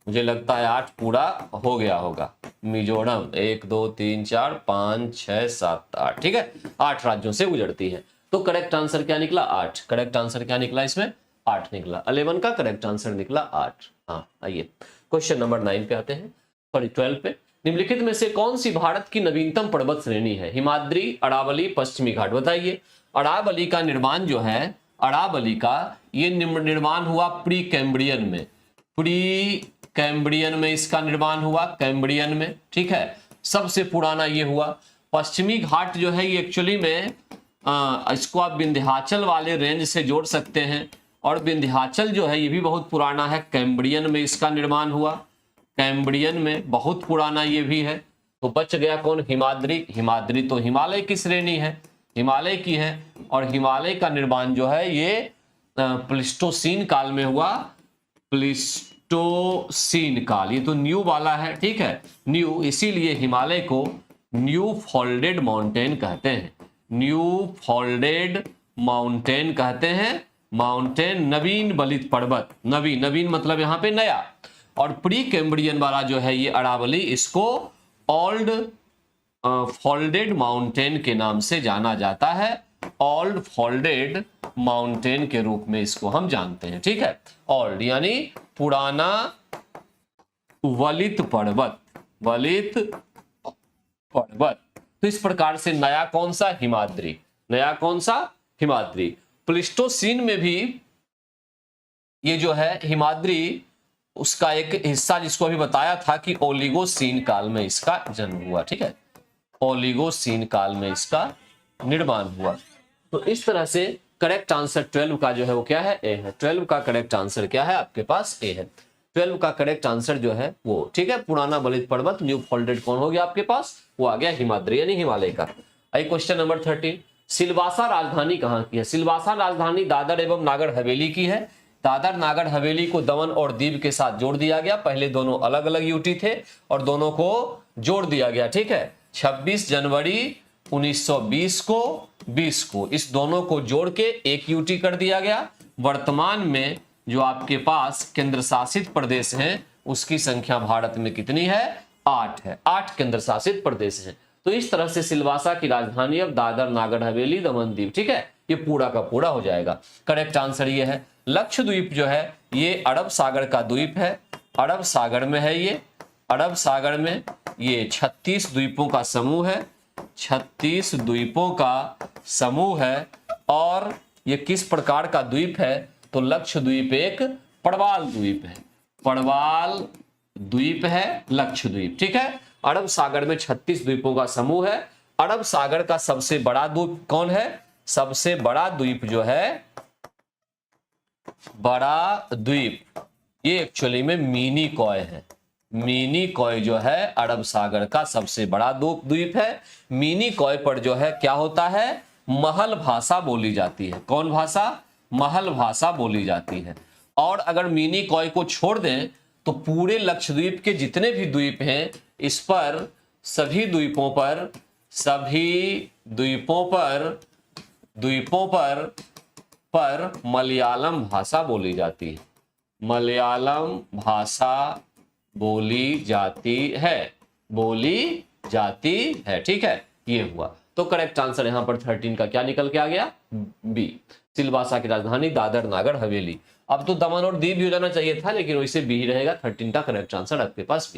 Speaker 1: मुझे लगता है 8 पूरा हो गया होगा। मिजोरम 1 2 3 4 5 6 7 8, ठीक है, 8 राज्यों से गुजरती है। तो करेक्ट आंसर क्या निकला? 8। करेक्ट आंसर क्या निकला इसमें? 8 निकला। 11 का करेक्ट आंसर निकला 8। हाँ, आइए क्वेश्चन नंबर 9 पे आते हैं, सॉरी 12 पे। निम्नलिखित में से कौन सी भारत की नवीनतम पर्वत श्रेणी है? हिमाद्री, अरावली, पश्चिमी घाट। बताइए। अरावली का निर्माण जो है, अरावली का ये निर्माण हुआ प्री कैम्ब्रियन में। प्री कैम्ब्रियन में इसका निर्माण हुआ, कैम्ब्रियन में, ठीक है। सबसे पुराना ये हुआ। पश्चिमी घाट जो है ये एक्चुअली में इसको आप विंध्याचल वाले रेंज से जोड़ सकते हैं, और विंध्याचल जो है ये भी बहुत पुराना है। कैम्ब्रियन में इसका निर्माण हुआ, कैम्ब्रियन में बहुत पुराना ये भी है। तो बच गया कौन? हिमाद्री। हिमाद्री तो हिमालय की श्रेणी है, हिमालय की है, और हिमालय का निर्माण जो है ये प्लीस्टोसीन काल में हुआ। प्लीस्टोसीन काल, ये तो न्यू वाला है, ठीक है, न्यू, इसीलिए हिमालय को न्यू फोल्डेड माउंटेन कहते हैं। न्यू फोल्डेड माउंटेन कहते हैं। माउंटेन, नवीन बलित पर्वत। नवीन, नवीन मतलब यहां पे नया। और प्री कैम्ब्रियन वाला जो है ये अरावली, इसको ओल्ड फोल्डेड माउंटेन के नाम से जाना जाता है। ओल्ड फोल्डेड माउंटेन के रूप में इसको हम जानते हैं, ठीक है। ओल्ड यानी पुराना वलित पर्वत, वलित पर्वत। तो इस प्रकार से नया कौन सा? हिमाद्री। नया कौन सा? हिमाद्री। प्लीस्टोसीन में भी ये जो है हिमाद्री, उसका एक हिस्सा जिसको अभी बताया था कि ओलिगोसीन काल में इसका जन्म हुआ, ठीक है, ओलिगोसीन काल में इसका निर्माण हुआ। तो इस तरह से करेक्ट आंसर 12 का जो है वो क्या है? ए है। 12 का करेक्ट आंसर क्या है? आपके पास ए है। 12 का करेक्ट आंसर जो है वो, ठीक है, पुराना बलित पर्वत, न्यू फोल्डेड कौन हो गया आपके पास? वो आ गया हिमाद्री यानी हिमालय का। आइए क्वेश्चन नंबर 13। सिलवासा राजधानी कहाँ की है? सिलवासा राजधानी दादर एवं नागर हवेली की है। दादर नागर हवेली को दमन और दीव के साथ जोड़ दिया गया। पहले दोनों अलग अलग यूटी थे और दोनों को जोड़ दिया गया, ठीक है। 26 जनवरी 1920 को 20 को इस दोनों को जोड़ के एक यूटी कर दिया गया। वर्तमान में जो आपके पास केंद्र शासित प्रदेश हैं उसकी संख्या भारत में कितनी है? 8 है। 8 केंद्र शासित प्रदेश हैं। तो इस तरह से सिलवासा की राजधानी अब दादर नागर हवेली दमन दीव, ठीक है, ये पूरा का पूरा हो जाएगा। करेक्ट आंसर ये है। लक्षद्वीप जो है ये अरब सागर का द्वीप है। अरब सागर में है ये। अरब सागर में ये 36 द्वीपों का समूह है। 36 द्वीपों का समूह है। और ये किस प्रकार का द्वीप है? तो लक्षद्वीप एक पड़वाल द्वीप है। पड़वाल द्वीप है लक्षद्वीप, ठीक है। अरब सागर में 36 द्वीपों का समूह है। अरब सागर का सबसे बड़ा द्वीप कौन है? सबसे बड़ा द्वीप जो है, बड़ा द्वीप, ये एक्चुअली में मिनिकॉय है। मिनिकॉय जो है अरब सागर का सबसे बड़ा द्वीप है। मिनिकॉय पर जो है क्या होता है? महल भाषा बोली जाती है। कौन भाषा? महल भाषा बोली जाती है। और अगर मिनिकॉय को छोड़ दें तो पूरे लक्षद्वीप के जितने भी द्वीप हैं इस पर, सभी द्वीपों पर मलयालम भाषा बोली जाती है। मलयालम भाषा बोली जाती है, ठीक है, ये हुआ। तो करेक्ट आंसर यहां पर 13 का क्या निकल के आ गया? बी। सिलवासा की राजधानी दादर नागर हवेली। अब तो दमन और दीव भी हो जाना चाहिए था, लेकिन वैसे बी ही रहेगा। 13 का करेक्ट आंसर आपके पास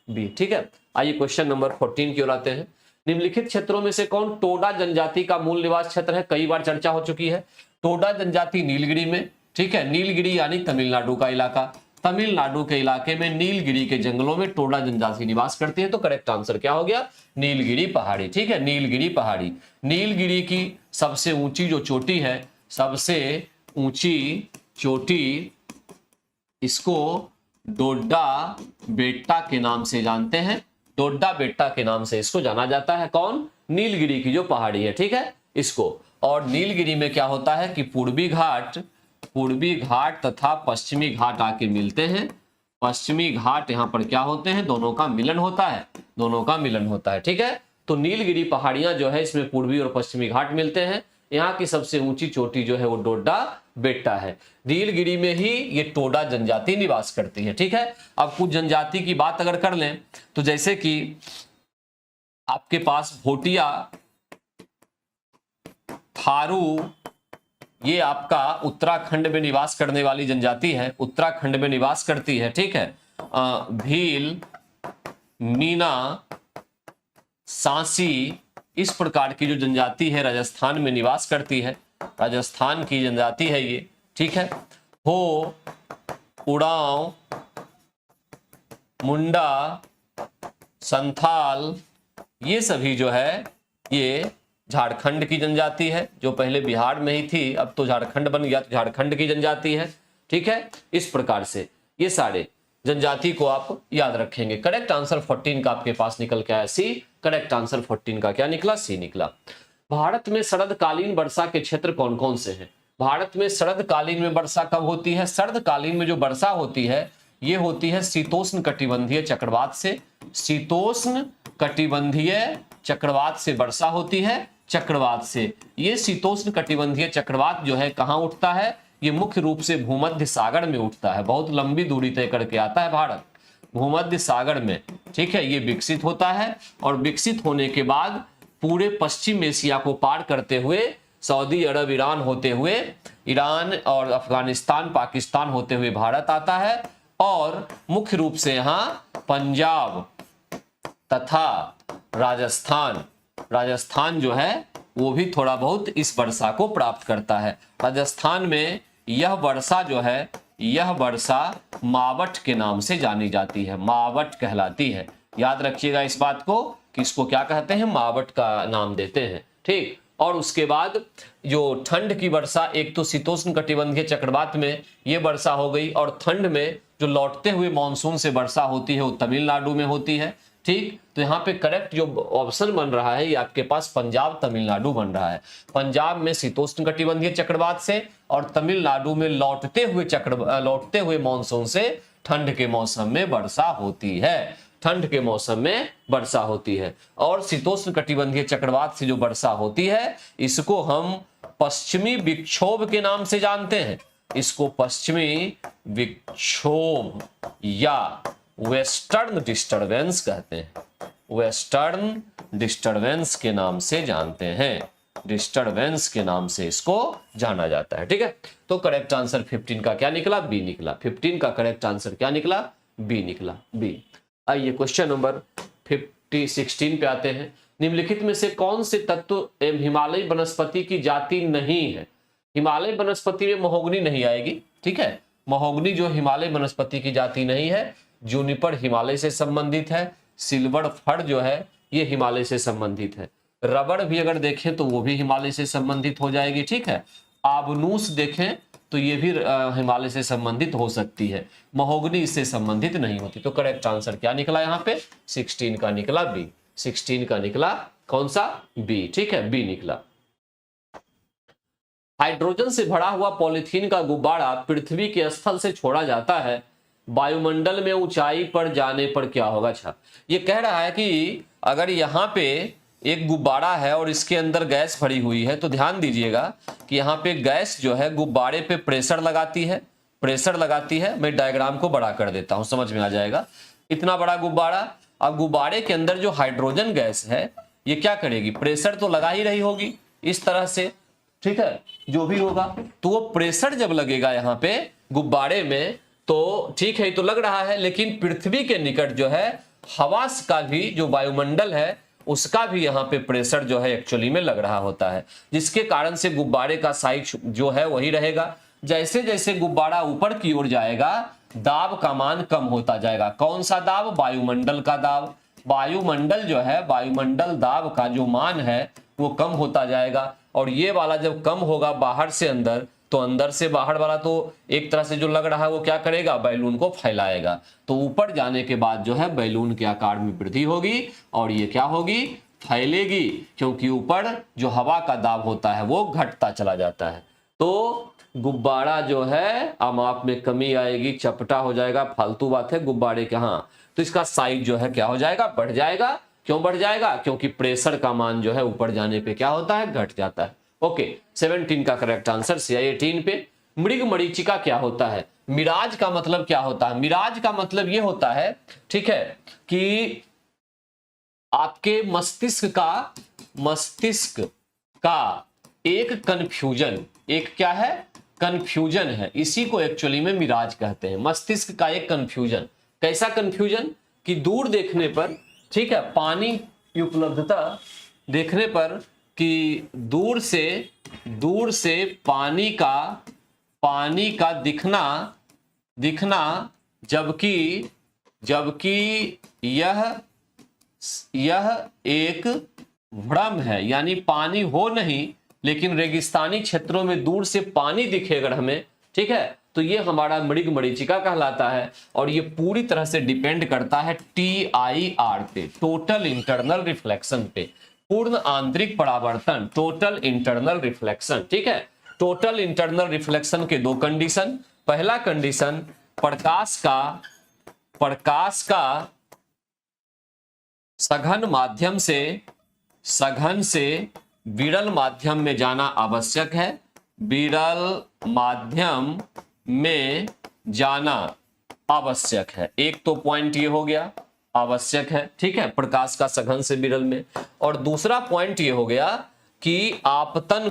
Speaker 1: बी, ठीक है। आइए क्वेश्चन नंबर 14 की ओर आते हैं। निम्नलिखित क्षेत्रों में से कौन टोडा जनजाति का मूल निवास क्षेत्र है? कई बार चर्चा हो चुकी है। टोडा जनजाति नीलगिरी में, ठीक है, नीलगिरी यानी तमिलनाडु का इलाका। तमिलनाडु के इलाके में नीलगिरी के जंगलों में टोडा जनजाति निवास करती है। तो करेक्ट आंसर क्या हो गया? नीलगिरी पहाड़ी, ठीक है, नीलगिरी पहाड़ी। नीलगिरी की सबसे ऊंची जो चोटी है, सबसे ऊंची चोटी, इसको डोडा बेट्टा के नाम से जानते हैं। डोडा बेट्टा के नाम से इसको जाना जाता है। कौन? नीलगिरी की जो पहाड़ी है, ठीक है, इसको। और नीलगिरी में क्या होता है कि पूर्वी घाट पूर्वी घाट तथा पश्चिमी घाट आके मिलते हैं। पश्चिमी घाट यहाँ पर क्या होते हैं, दोनों का मिलन होता है, दोनों का मिलन होता है। ठीक है, तो नीलगिरी पहाड़ियां जो है इसमें पूर्वी और पश्चिमी घाट मिलते हैं। यहाँ की सबसे ऊंची चोटी जो है वो डोडा बेट्टा है। नीलगिरी में ही ये टोडा जनजाति निवास करती है। ठीक है, अब कुछ जनजाति की बात अगर कर लें तो जैसे कि आपके पास भोटिया, थारू, ये आपका उत्तराखंड में निवास करने वाली जनजाति है, उत्तराखंड में निवास करती है। ठीक है, भील, मीना, सांसी, इस प्रकार की जो जनजाति है राजस्थान में निवास करती है, राजस्थान की जनजाति है ये। ठीक है, हो, उड़ाव, मुंडा, संथाल, ये सभी जो है ये झारखंड की जनजाति है, जो पहले बिहार में ही थी अब तो झारखंड बन गया, तो झारखंड की जनजाति है। ठीक है, इस प्रकार से ये सारे जनजाति को आप याद रखेंगे। करेक्ट आंसर 14 का आपके पास निकल के आया सी। करेक्ट आंसर 14 का क्या निकला, सी निकला। भारत में शरदकालीन वर्षा के क्षेत्र कौन कौन से हैं? भारत में शरदकालीन में वर्षा कब होती है? शरदकालीन में जो वर्षा होती है ये होती है शीतोष्ण कटिबंधीय चक्रवात से। शीतोष्ण कटिबंधीय चक्रवात से वर्षा होती है, चक्रवात से। ये शीतोष्ण कटिबंधीय चक्रवात जो है कहां उठता है? ये मुख्य रूप से भूमध्य सागर में उठता है, बहुत लंबी दूरी तय करके आता है भारत भूमध्य सागर में। ठीक है, ये विकसित होता है और विकसित होने के बाद पूरे पश्चिम एशिया को पार करते हुए सऊदी अरब, ईरान होते हुए, ईरान और अफगानिस्तान, पाकिस्तान होते हुए भारत आता है और मुख्य रूप से यहाँ पंजाब तथा राजस्थान जो है वो भी थोड़ा बहुत इस वर्षा को प्राप्त करता है। राजस्थान में यह वर्षा जो है, यह वर्षा मावट के नाम से जानी जाती है, मावट कहलाती है। याद रखिएगा इस बात को कि इसको क्या कहते हैं, मावट का नाम देते हैं। ठीक, और उसके बाद जो ठंड की वर्षा, एक तो शीतोष्ण कटिबंधीय चक्रवात में ये वर्षा हो गई, और ठंड में जो लौटते हुए मानसून से वर्षा होती है वो तमिलनाडु में होती है। ठीक, तो यहाँ पे करेक्ट जो ऑप्शन बन रहा है ये आपके पास पंजाब तमिलनाडु बन रहा है। पंजाब में शीतोष्ण कटिबंधीय चक्रवात से और तमिलनाडु में लौटते हुए मानसून से ठंड के मौसम में वर्षा होती है, ठंड के मौसम में वर्षा होती है। और शीतोष्ण कटिबंधीय चक्रवात से जो वर्षा होती है इसको हम पश्चिमी विक्षोभ के नाम से जानते हैं, इसको पश्चिमी विक्षोभ या वेस्टर्न डिस्टर्बेंस कहते हैं, वेस्टर्न डिस्टर्बेंस के नाम से जानते हैं, डिस्टर्बेंस के नाम से इसको जाना जाता है। ठीक है, तो करेक्ट आंसर 15 का क्या निकला, बी निकला। 15 का करेक्ट आंसर क्या निकला, बी निकला, बी। आइए क्वेश्चन नंबर 16 पे आते हैं। निम्नलिखित में से कौन से तत्व एवं हिमालय वनस्पति की जाति नहीं है? हिमालय वनस्पति में महोगनी नहीं आएगी। ठीक है, महोगनी जो हिमालय वनस्पति की जाति नहीं है। जूनिपर हिमालय से संबंधित है, सिल्वर फर जो है ये हिमालय से संबंधित है। रबड़ भी अगर देखें तो वो भी हिमालय से संबंधित हो जाएगी। ठीक है, आबनूस देखें तो ये भी हिमालय से संबंधित हो सकती है, महोगनी इससे संबंधित नहीं होती। तो करेक्ट आंसर क्या निकला यहाँ पे, 16 का निकला बी। 16 का निकला कौन सा, बी। ठीक है, बी निकला। हाइड्रोजन से भरा हुआ पॉलीथीन का गुब्बारा पृथ्वी के स्थल से छोड़ा जाता है, वायुमंडल में ऊंचाई पर जाने पर क्या होगा? अच्छा, ये कह रहा है कि अगर यहाँ पे एक गुब्बारा है और इसके अंदर गैस भरी हुई है तो ध्यान दीजिएगा कि यहाँ पे गैस जो है गुब्बारे पे प्रेशर लगाती है, प्रेशर लगाती है। मैं डायग्राम को बड़ा कर देता हूं, समझ में आ जाएगा। इतना बड़ा गुब्बारा, अब गुब्बारे के अंदर जो हाइड्रोजन गैस है ये क्या करेगी, प्रेशर तो लगा ही रही होगी इस तरह से। ठीक है, जो भी होगा तो वो प्रेशर जब लगेगा यहाँ पे गुब्बारे में तो ठीक है, तो लग रहा है, लेकिन पृथ्वी के निकट जो है हवा का भी जो वायुमंडल है उसका भी यहाँ पे प्रेशर जो है एक्चुअली में लग रहा होता है, जिसके कारण से गुब्बारे का साइज जो है वही रहेगा। जैसे जैसे गुब्बारा ऊपर की ओर जाएगा दाब का मान कम होता जाएगा। कौन सा दाब, वायुमंडल का दाब। वायुमंडल जो है, वायुमंडल दाब का जो मान है वो कम होता जाएगा, और ये वाला जब कम होगा बाहर से अंदर तो अंदर से बाहर वाला तो एक तरह से जो लग रहा है वो क्या करेगा, बैलून को फैलाएगा। तो ऊपर जाने के बाद जो है बैलून के आकार में वृद्धि होगी और ये क्या होगी, फैलेगी, क्योंकि ऊपर जो हवा का दाब होता है वो घटता चला जाता है। तो गुब्बारा जो है अब आप में कमी आएगी, चपटा हो जाएगा, फालतू बात है गुब्बारे के। हाँ, तो इसका साइज जो है क्या हो जाएगा, बढ़ जाएगा। क्यों बढ़ जाएगा? क्योंकि प्रेशर का मान जो है ऊपर जाने पे क्या होता है, घट जाता है। ओके, 17 का करेक्ट आंसर CI18 पे। मृग मरीचिका क्या होता है? मिराज का मतलब क्या होता है? मिराज का मतलब ये होता है, ठीक है, कि आपके मस्तिष्क का एक कंफ्यूजन, एक क्या है, कंफ्यूजन है, इसी को एक्चुअली में मिराज कहते हैं। मस्तिष्क का एक कंफ्यूजन। कैसा कंफ्यूजन? कि दूर देखने पर, ठीक है, पानी की उपलब्धता देखने पर कि दूर से पानी का दिखना जबकि यह एक भ्रम है, यानी पानी हो नहीं, लेकिन रेगिस्तानी क्षेत्रों में दूर से पानी दिखेगा अगर हमें, ठीक है, तो ये हमारा मृग मरीचिका कहलाता है। और ये पूरी तरह से डिपेंड करता है TIR पे, टोटल इंटरनल रिफ्लेक्शन पे, पूर्ण आंतरिक परावर्तन, टोटल इंटरनल रिफ्लेक्शन, ठीक है। टोटल इंटरनल रिफ्लेक्शन के दो कंडीशन। पहला कंडीशन, प्रकाश का सघन से विरल माध्यम में जाना आवश्यक है। विरल माध्यम में जाना आवश्यक है। एक तो पॉइंट ये हो गया, आवश्यक है, ठीक है, प्रकाश का सघन से विरल में। और दूसरा पॉइंट ये हो गया कि आपतन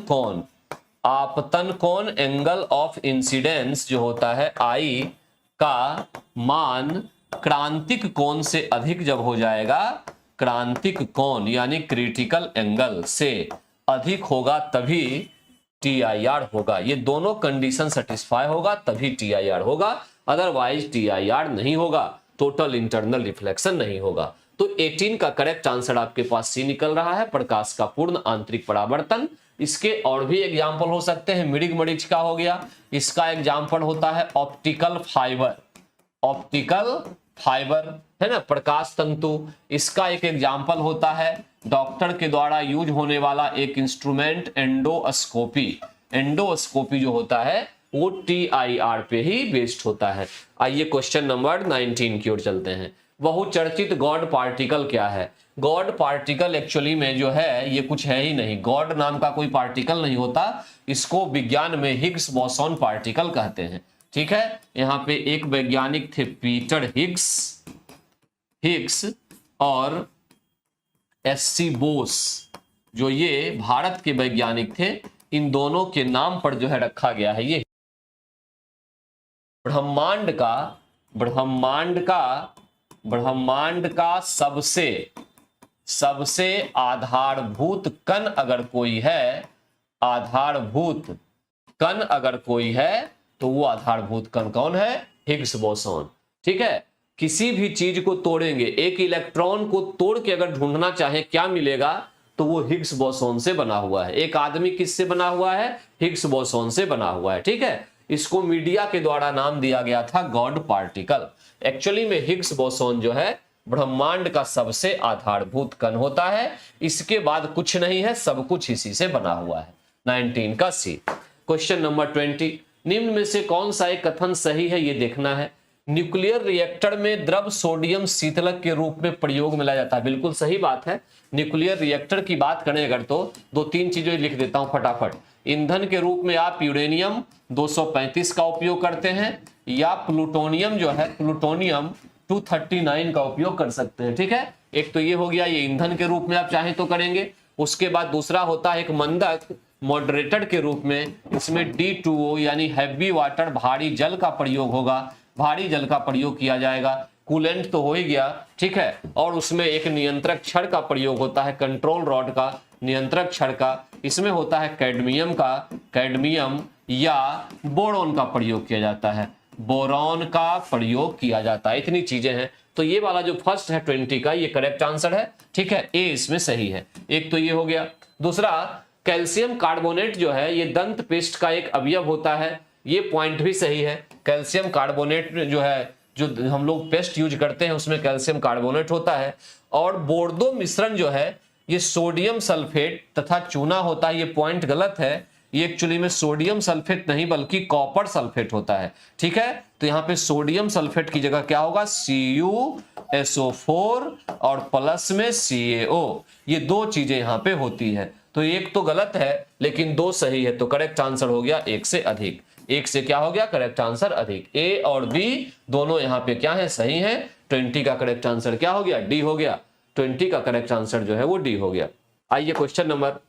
Speaker 1: कोण एंगल ऑफ इंसिडेंस जो होता है I का मान क्रांतिक कोण से अधिक जब हो जाएगा, क्रांतिक कोण यानी क्रिटिकल एंगल से अधिक होगा तभी TIR होगा। ये दोनों कंडीशन सेटिस्फाई होगा तभी TIR होगा, अदरवाइज TIR नहीं होगा, टोटल इंटरनल रिफ्लेक्शन नहीं होगा। तो 18 का करेक्ट आंसर आपके पास C निकल रहा है, प्रकाश का पूर्ण आंतरिक परावर्तन। इसके और भी एग्जाम्पल हो सकते हैं। मृग मरीचिका हो गया, इसका एग्जाम्पल होता है ऑप्टिकल फाइबर, है ना, प्रकाश तंतु। इसका एक एग्जाम्पल होता है डॉक्टर के द्वारा यूज होने वाला एक इंस्ट्रूमेंट एंडोस्कोपी जो होता है वो TIR पे ही बेस्ड होता है। आइए क्वेश्चन नंबर 19 की ओर चलते हैं। बहुचर्चित गॉड पार्टिकल क्या है? गॉड पार्टिकल एक्चुअली में जो है ये कुछ है ही नहीं, गॉड नाम का कोई पार्टिकल नहीं होता। इसको विज्ञान में हिग्स बोसॉन पार्टिकल कहते हैं, ठीक है। यहाँ पे एक वैज्ञानिक थे पीटर हिग्स और SC बोस, जो ये भारत के वैज्ञानिक थे। इन दोनों के नाम पर जो है रखा गया है ये ब्रह्मांड का सबसे आधारभूत कण अगर कोई है, तो वो आधारभूत कण कौन है? हिग्स बोसॉन, ठीक है। किसी भी चीज को तोड़ेंगे, एक इलेक्ट्रॉन को तोड़ के अगर ढूंढना चाहे क्या मिलेगा, तो वो हिग्स बोसॉन से बना हुआ है। एक आदमी किससे बना हुआ है? हिग्स बोसॉन से बना हुआ है, ठीक है। इसको मीडिया के द्वारा नाम दिया गया था गॉड पार्टिकल। एक्चुअली में हिग्स बोसॉन जो है ब्रह्मांड का सबसे आधारभूत कण होता है। इसके बाद कुछ नहीं है, सब कुछ इसी से बना हुआ है। 19 का C। क्वेश्चन नंबर 20, निम्न में से कौन सा एक कथन सही है ये देखना है। न्यूक्लियर रिएक्टर में द्रव सोडियम शीतलक के रूप में प्रयोग में लाया जाता है। बिल्कुल सही बात है। न्यूक्लियर रिएक्टर की बात करें अगर तो 2-3 चीजें लिख देता हूं फटाफट। ईंधन के रूप में आप यूरेनियम 235 का उपयोग करते हैं, या प्लूटोनियम जो है प्लूटोनियम 239 का उपयोग कर सकते हैं, ठीक है। एक तो ये हो गया, ये ईंधन के रूप में आप चाहें तो करेंगे। उसके बाद दूसरा होता है एक मंदक मॉडरेटर के रूप में, इसमें D2O यानी हैवी वाटर भारी जल का प्रयोग होगा, भारी जल का प्रयोग किया जाएगा। कूलेंट तो हो ही गया, ठीक है। और उसमें एक नियंत्रक छड़ का प्रयोग होता है, कंट्रोल रॉड का, नियंत्रक छड़ का। इसमें होता है कैडमियम या बोरॉन का प्रयोग किया जाता है, बोरॉन का प्रयोग किया जाता है। इतनी चीजें हैं। तो ये वाला जो फर्स्ट है 20 का, ये करेक्ट आंसर है, ठीक है। ए इसमें सही है। एक तो ये हो गया। दूसरा, कैल्शियम कार्बोनेट जो है ये दंत पेस्ट का एक अवयव होता है, ये पॉइंट भी सही है। कैल्शियम कार्बोनेट जो है, जो हम लोग पेस्ट यूज करते हैं उसमें कैल्शियम कार्बोनेट होता है। और बोर्डो मिश्रण जो है ये सोडियम सल्फेट तथा चूना होता है, ये पॉइंट गलत है। ये एक्चुअली में सोडियम सल्फेट नहीं बल्कि कॉपर सल्फेट होता है। ठीक है, तो यहाँ पे सोडियम सल्फेट की जगह क्या होगा, CuSO4 और प्लस में CaO। ये दो चीजें यहाँ पे होती है। तो एक तो गलत है लेकिन दो सही है, तो करेक्ट आंसर हो गया एक से अधिक। एक से क्या हो गया, करेक्ट आंसर अधिक। ए और बी दोनों यहाँ पे क्या है, सही है। 20 का करेक्ट आंसर क्या हो गया, डी हो गया। 20 का करेक्ट आंसर जो है वो डी हो गया। आइए क्वेश्चन नंबर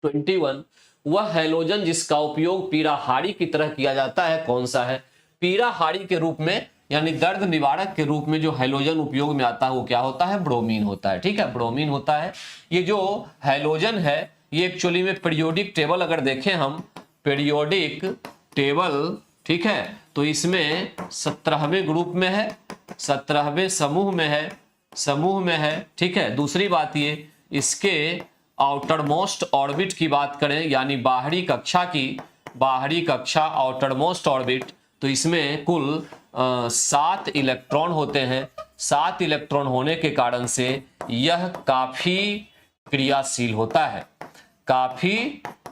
Speaker 1: 21, वह हैलोजन जिसका उपयोग पीड़ाहारी की तरह किया जाता है कौन सा है। पीड़ाहारी के रूप में यानी दर्द निवारक के रूप में जो हैलोजन उपयोग में आता है वो क्या होता है, ब्रोमीन होता है। ठीक है, ब्रोमीन होता है। ये जो हैलोजन है ये एक्चुअली में पीरियोडिक टेबल अगर देखें हम, पीरियोडिक टेबल, ठीक है, तो इसमें 17वें ग्रुप में है, 17वें समूह में है। ठीक है, दूसरी बात ये इसके आउटर मोस्ट ऑर्बिट की बात करें यानी बाहरी कक्षा आउटर मोस्ट ऑर्बिट, तो इसमें कुल 7 इलेक्ट्रॉन होते हैं। 7 इलेक्ट्रॉन होने के कारण से यह काफी क्रियाशील होता है, काफी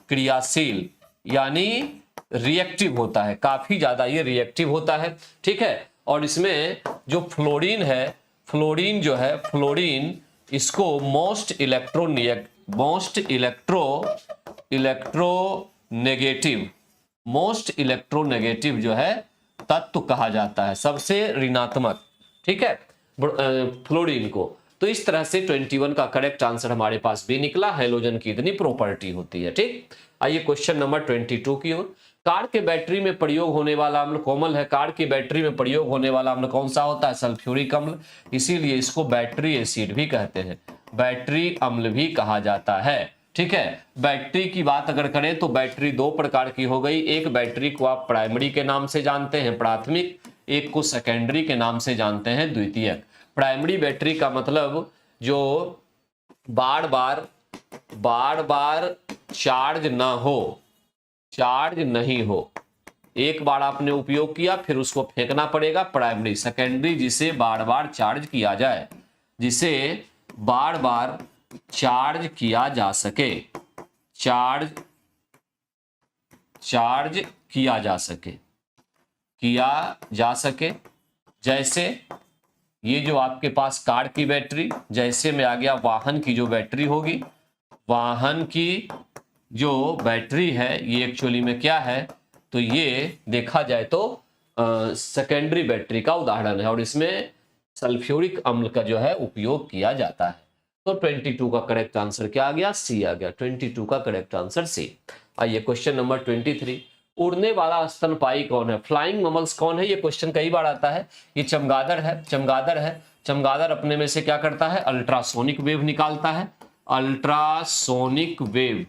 Speaker 1: क्रियाशील यानी रिएक्टिव होता है, काफी ज्यादा ये रिएक्टिव होता है। ठीक है, और इसमें जो फ्लोरीन है, फ्लोरीन जो है, फ्लोरीन इसको मोस्ट इलेक्ट्रोनेगेटिव जो है तत्व कहा जाता है, सबसे ऋणात्मक। ठीक है, फ्लोरीन को। तो इस तरह से 21 का करेक्ट आंसर हमारे पास भी निकला। हैलोजन की इतनी प्रॉपर्टी होती है। ठीक, आइए क्वेश्चन नंबर 22 की ओर। कार के बैटरी में प्रयोग होने वाला अम्ल कोमल है। कार की बैटरी में प्रयोग होने वाला अम्ल कौन सा होता है, सल्फ्यूरिक अम्ल। इसीलिए इसको बैटरी एसिड भी कहते हैं, बैटरी अम्ल भी कहा जाता है। ठीक है, बैटरी की बात अगर करें तो बैटरी दो प्रकार की हो गई। एक बैटरी को आप प्राइमरी के नाम से जानते हैं, प्राथमिक, एक को सेकेंडरी के नाम से जानते हैं, द्वितीयक। प्राइमरी बैटरी का मतलब जो बार बार चार्ज ना हो, चार्ज नहीं हो, एक बार आपने उपयोग किया फिर उसको फेंकना पड़ेगा, प्राइमरी। सेकेंडरी जिसे बार बार चार्ज किया जाए, जिसे बार बार चार्ज किया जा सके, चार्ज किया जा सके। जैसे ये जो आपके पास कार की बैटरी, जैसे में आ गया वाहन की जो बैटरी होगी, वाहन की जो बैटरी है ये एक्चुअली में क्या है, तो ये देखा जाए तो सेकेंडरी बैटरी का उदाहरण है और इसमें सल्फ्यूरिक अम्ल का जो है उपयोग किया जाता है। तो 22 का करेक्ट आंसर क्या आ गया, सी आ गया। 22 का करेक्ट आंसर सी। आइए क्वेश्चन नंबर 23, उड़ने वाला स्तनपायी कौन है, फ्लाइंग ममल्स कौन है। ये क्वेश्चन कई बार आता है। ये चमगादड़ है। चमगादड़ अपने में से क्या करता है, अल्ट्रासोनिक वेव निकालता है, अल्ट्रासोनिक वेव,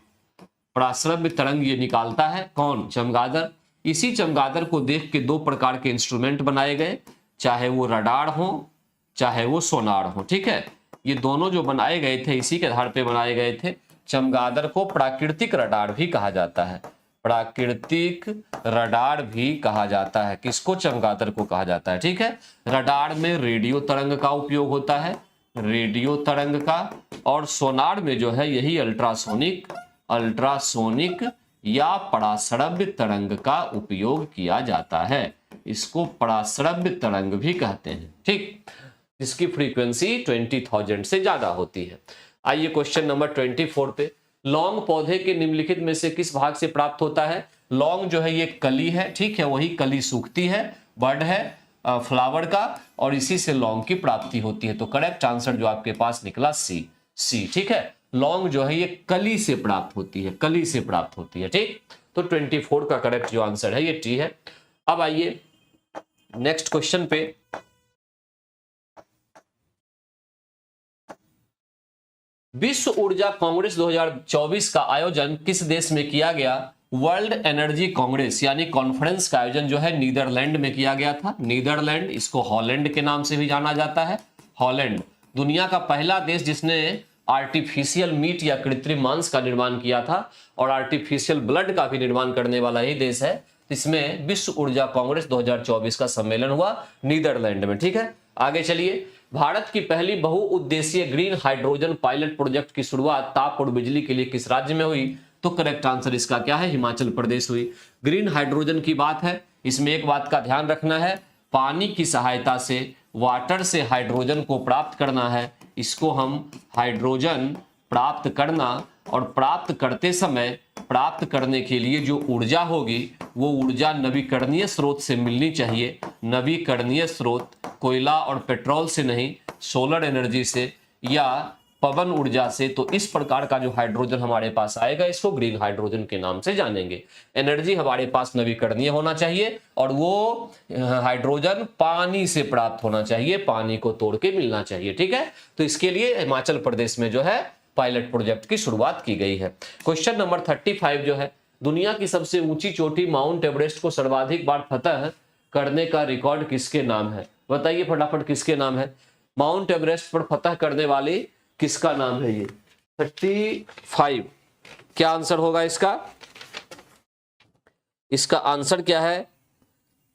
Speaker 1: पराश्रव्य तरंग ये निकालता है। कौन, चमगादड़। इसी चमगादड़ को देख के दो प्रकार के इंस्ट्रूमेंट बनाए गए, चाहे वो रडार हो चाहे वो सोनार हो। ठीक है, ये दोनों जो बनाए गए थे इसी के आधार पे बनाए गए थे। चमगादड़ को प्राकृतिक रडार भी कहा जाता है, प्राकृतिक रडार भी कहा जाता है। किसको, चमगादड़ को कहा जाता है। ठीक है, रडार में रेडियो तरंग का उपयोग होता है, रेडियो तरंग का, और सोनार में जो है यही अल्ट्रासोनिक या पराश्रव्य तरंग का उपयोग किया जाता है। इसको पराश्रव्य तरंग भी कहते हैं। ठीक, जिसकी फ्रीक्वेंसी 20,000 से ज्यादा होती है। आइए क्वेश्चन नंबर 24 पे, लौंग पौधे के निम्नलिखित में से किस भाग से प्राप्त होता है। लौंग जो है ये कली है। ठीक है, वही कली सूखती है, बड है फ्लावर का, और इसी से लौंग की प्राप्ति होती है। तो करेक्ट आंसर जो आपके पास निकला सी। ठीक है, लौंग जो है ये कली से प्राप्त होती है, कली से प्राप्त होती है। ठीक, तो 24 का करेक्ट जो आंसर है ये टी है। अब आइए नेक्स्ट क्वेश्चन पे, विश्व ऊर्जा कांग्रेस 2024 का आयोजन किस देश में किया गया। वर्ल्ड एनर्जी कांग्रेस यानी कॉन्फ्रेंस का आयोजन जो है नीदरलैंड में किया गया था। नीदरलैंड, इसको हॉलैंड के नाम से भी जाना जाता है। हॉलैंड दुनिया का पहला देश जिसने आर्टिफिशियल मीट या कृत्रिम मांस का निर्माण किया था, और आर्टिफिशियल ब्लड का भी निर्माण करने वाला ही देश है। इसमें विश्व ऊर्जा कांग्रेस 2024 का सम्मेलन हुआ नीदरलैंड में। ठीक है, आगे चलिए। भारत की पहली बहुउद्देशीय ग्रीन हाइड्रोजन पायलट प्रोजेक्ट की शुरुआत ताप और बिजली के लिए किस राज्य में हुई। तो करेक्ट आंसर इसका क्या है, हिमाचल प्रदेश हुई। ग्रीन हाइड्रोजन की बात है, इसमें एक बात का ध्यान रखना है, पानी की सहायता से वाटर से हाइड्रोजन को प्राप्त करना है, इसको हम हाइड्रोजन प्राप्त करना, और प्राप्त करते समय प्राप्त करने के लिए जो ऊर्जा होगी वो ऊर्जा नवीकरणीय स्रोत से मिलनी चाहिए। नवीकरणीय स्रोत कोयला और पेट्रोल से नहीं, सोलर एनर्जी से या पवन ऊर्जा से। तो इस प्रकार का जो हाइड्रोजन हमारे पास आएगा इसको ग्रीन हाइड्रोजन के नाम से जानेंगे। एनर्जी हमारे पास नवीकरणीय होना चाहिए और वो हाइड्रोजन पानी से प्राप्त होना चाहिए, पानी को तोड़ के मिलना चाहिए, ठीक है। तो इसके लिए हिमाचल प्रदेश में जो है पायलट प्रोजेक्ट की शुरुआत की गई है। क्वेश्चन नंबर 35 जो है, दुनिया की सबसे ऊंची चोटी माउंट एवरेस्ट को सर्वाधिक बार फतह करने का रिकॉर्ड किसके नाम है? बताइए फटाफट किसके नाम है? माउंट एवरेस्ट पर फतह करने वाली किसका नाम है? ये 35 क्या आंसर होगा इसका? इसका आंसर क्या है?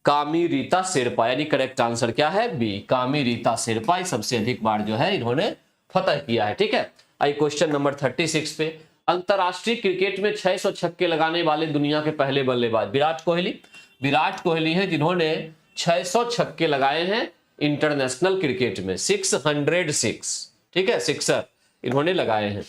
Speaker 1: कामी रीता शेरपा, यानी करेक्ट आंसर क्या है? बी, कामी रीता शेरपा सबसे अधिक बार जो है इन्होंने फतह किया है, ठीक है। आइए क्वेश्चन नंबर 36 पे, अंतरराष्ट्रीय क्रिकेट में 600 छक्के लगाने वाले दुनिया के पहले बल्लेबाज विराट कोहली। विराट कोहली हैं जिन्होंने 600 छक्के लगाए हैं इंटरनेशनल क्रिकेट में, 606, ठीक है, सिक्सर इन्होंने लगाए हैं।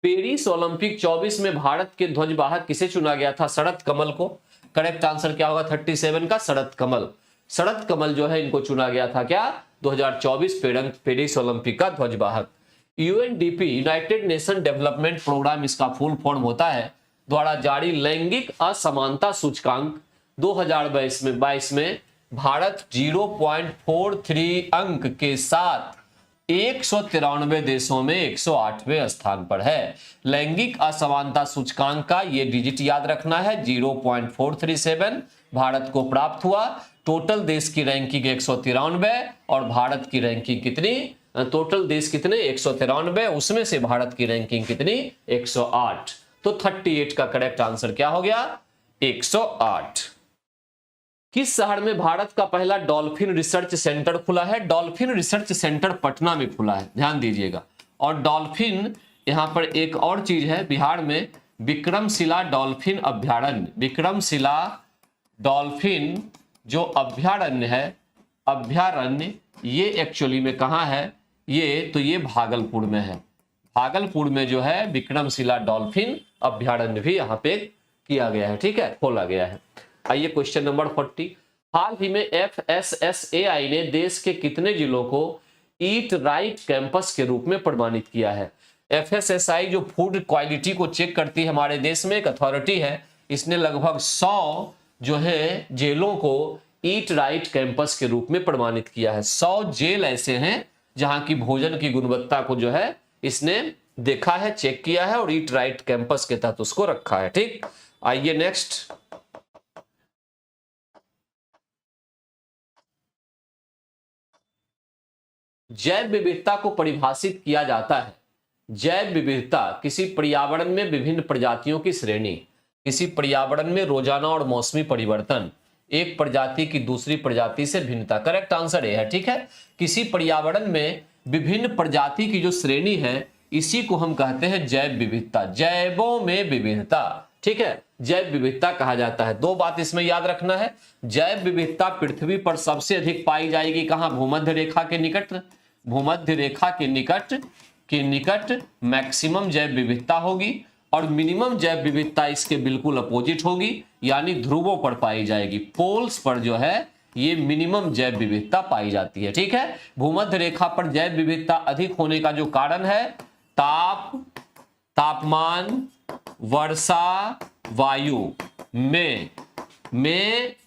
Speaker 1: पेरिस ओलंपिक 24 में भारत के ध्वजवाहक किसे चुना गया था? शरद कमल को। करेक्ट आंसर क्या होगा 37 का? शरद कमल। शरद कमल जो है इनको चुना गया था क्या? 2024 पेरिस ओलंपिक का ध्वजवाहक। UNDP United Nation Development Programme इसका फुल फॉर्म होता है, द्वारा जारी लैंगिक असमानता सूचकांक 2022 में भारत 0.43 अंक के साथ 193 देशों में 108वें स्थान पर है। लैंगिक असमानता सूचकांक का ये डिजिट याद रखना है, 0.437 भारत को प्राप्त हुआ। टोटल देश की रैंकिंग 193 और भारत की रैंकिंग कितनी? टोटल देश कितने? 193, उसमें से भारत की रैंकिंग कितनी? 108। तो 38 का करेक्ट आंसर क्या हो गया? 108। किस शहर में भारत का पहला डॉल्फिन रिसर्च सेंटर खुला है? डॉल्फिन रिसर्च सेंटर पटना में खुला है, ध्यान दीजिएगा। और डॉल्फिन यहां पर एक और चीज है, बिहार में विक्रमशिला डॉल्फिन अभ्यारण्य, विक्रमशिला डॉल्फिन जो अभ्यारण्य है, अभ्यारण्य ये एक्चुअली में कहां है? ये भागलपुर में है। भागलपुर में जो है विक्रमशिला डॉल्फिन अभ्यारण्य भी यहाँ पे किया गया है, ठीक है, खोला गया है। आइए क्वेश्चन नंबर 40, हाल ही में FSSAI ने देश के कितने जिलों को ईट राइट कैंपस के रूप में प्रमाणित किया है? FSSAI जो फूड क्वालिटी को चेक करती है हमारे देश में, एक अथॉरिटी है, इसने लगभग 100 जो है जेलों को ईट राइट कैंपस के रूप में प्रमाणित किया है। 100 जेल ऐसे हैं जहां की भोजन की गुणवत्ता को जो है इसने देखा है, चेक किया है और ईट राइट कैंपस के तहत उसको रखा है, ठीक। आइए नेक्स्ट, जैव विविधता को परिभाषित किया जाता है। जैव विविधता किसी पर्यावरण में विभिन्न प्रजातियों की श्रेणी, किसी पर्यावरण में रोजाना और मौसमी परिवर्तन, एक प्रजाति की दूसरी प्रजाति से भिन्नता। करेक्ट आंसर ये है, ठीक है। किसी पर्यावरण में विभिन्न प्रजाति की जो श्रेणी है इसी को हम कहते हैं जैव विविधता, जैवों में विविधता, ठीक है, जैव विविधता कहा जाता है। दो बात इसमें याद रखना है, जैव विविधता पृथ्वी पर सबसे अधिक पाई जाएगी कहां? भूमध्य रेखा के निकट, भूमध्य रेखा के निकट मैक्सिमम जैव विविधता होगी और मिनिमम जैव विविधता इसके बिल्कुल अपोजिट होगी, यानी ध्रुवों पर पाई जाएगी। पोल्स पर जो है ये मिनिमम जैव विविधता पाई जाती है, ठीक है। भूमध्य रेखा पर जैव विविधता अधिक होने का जो कारण है, तापमान, वर्षा, वायु में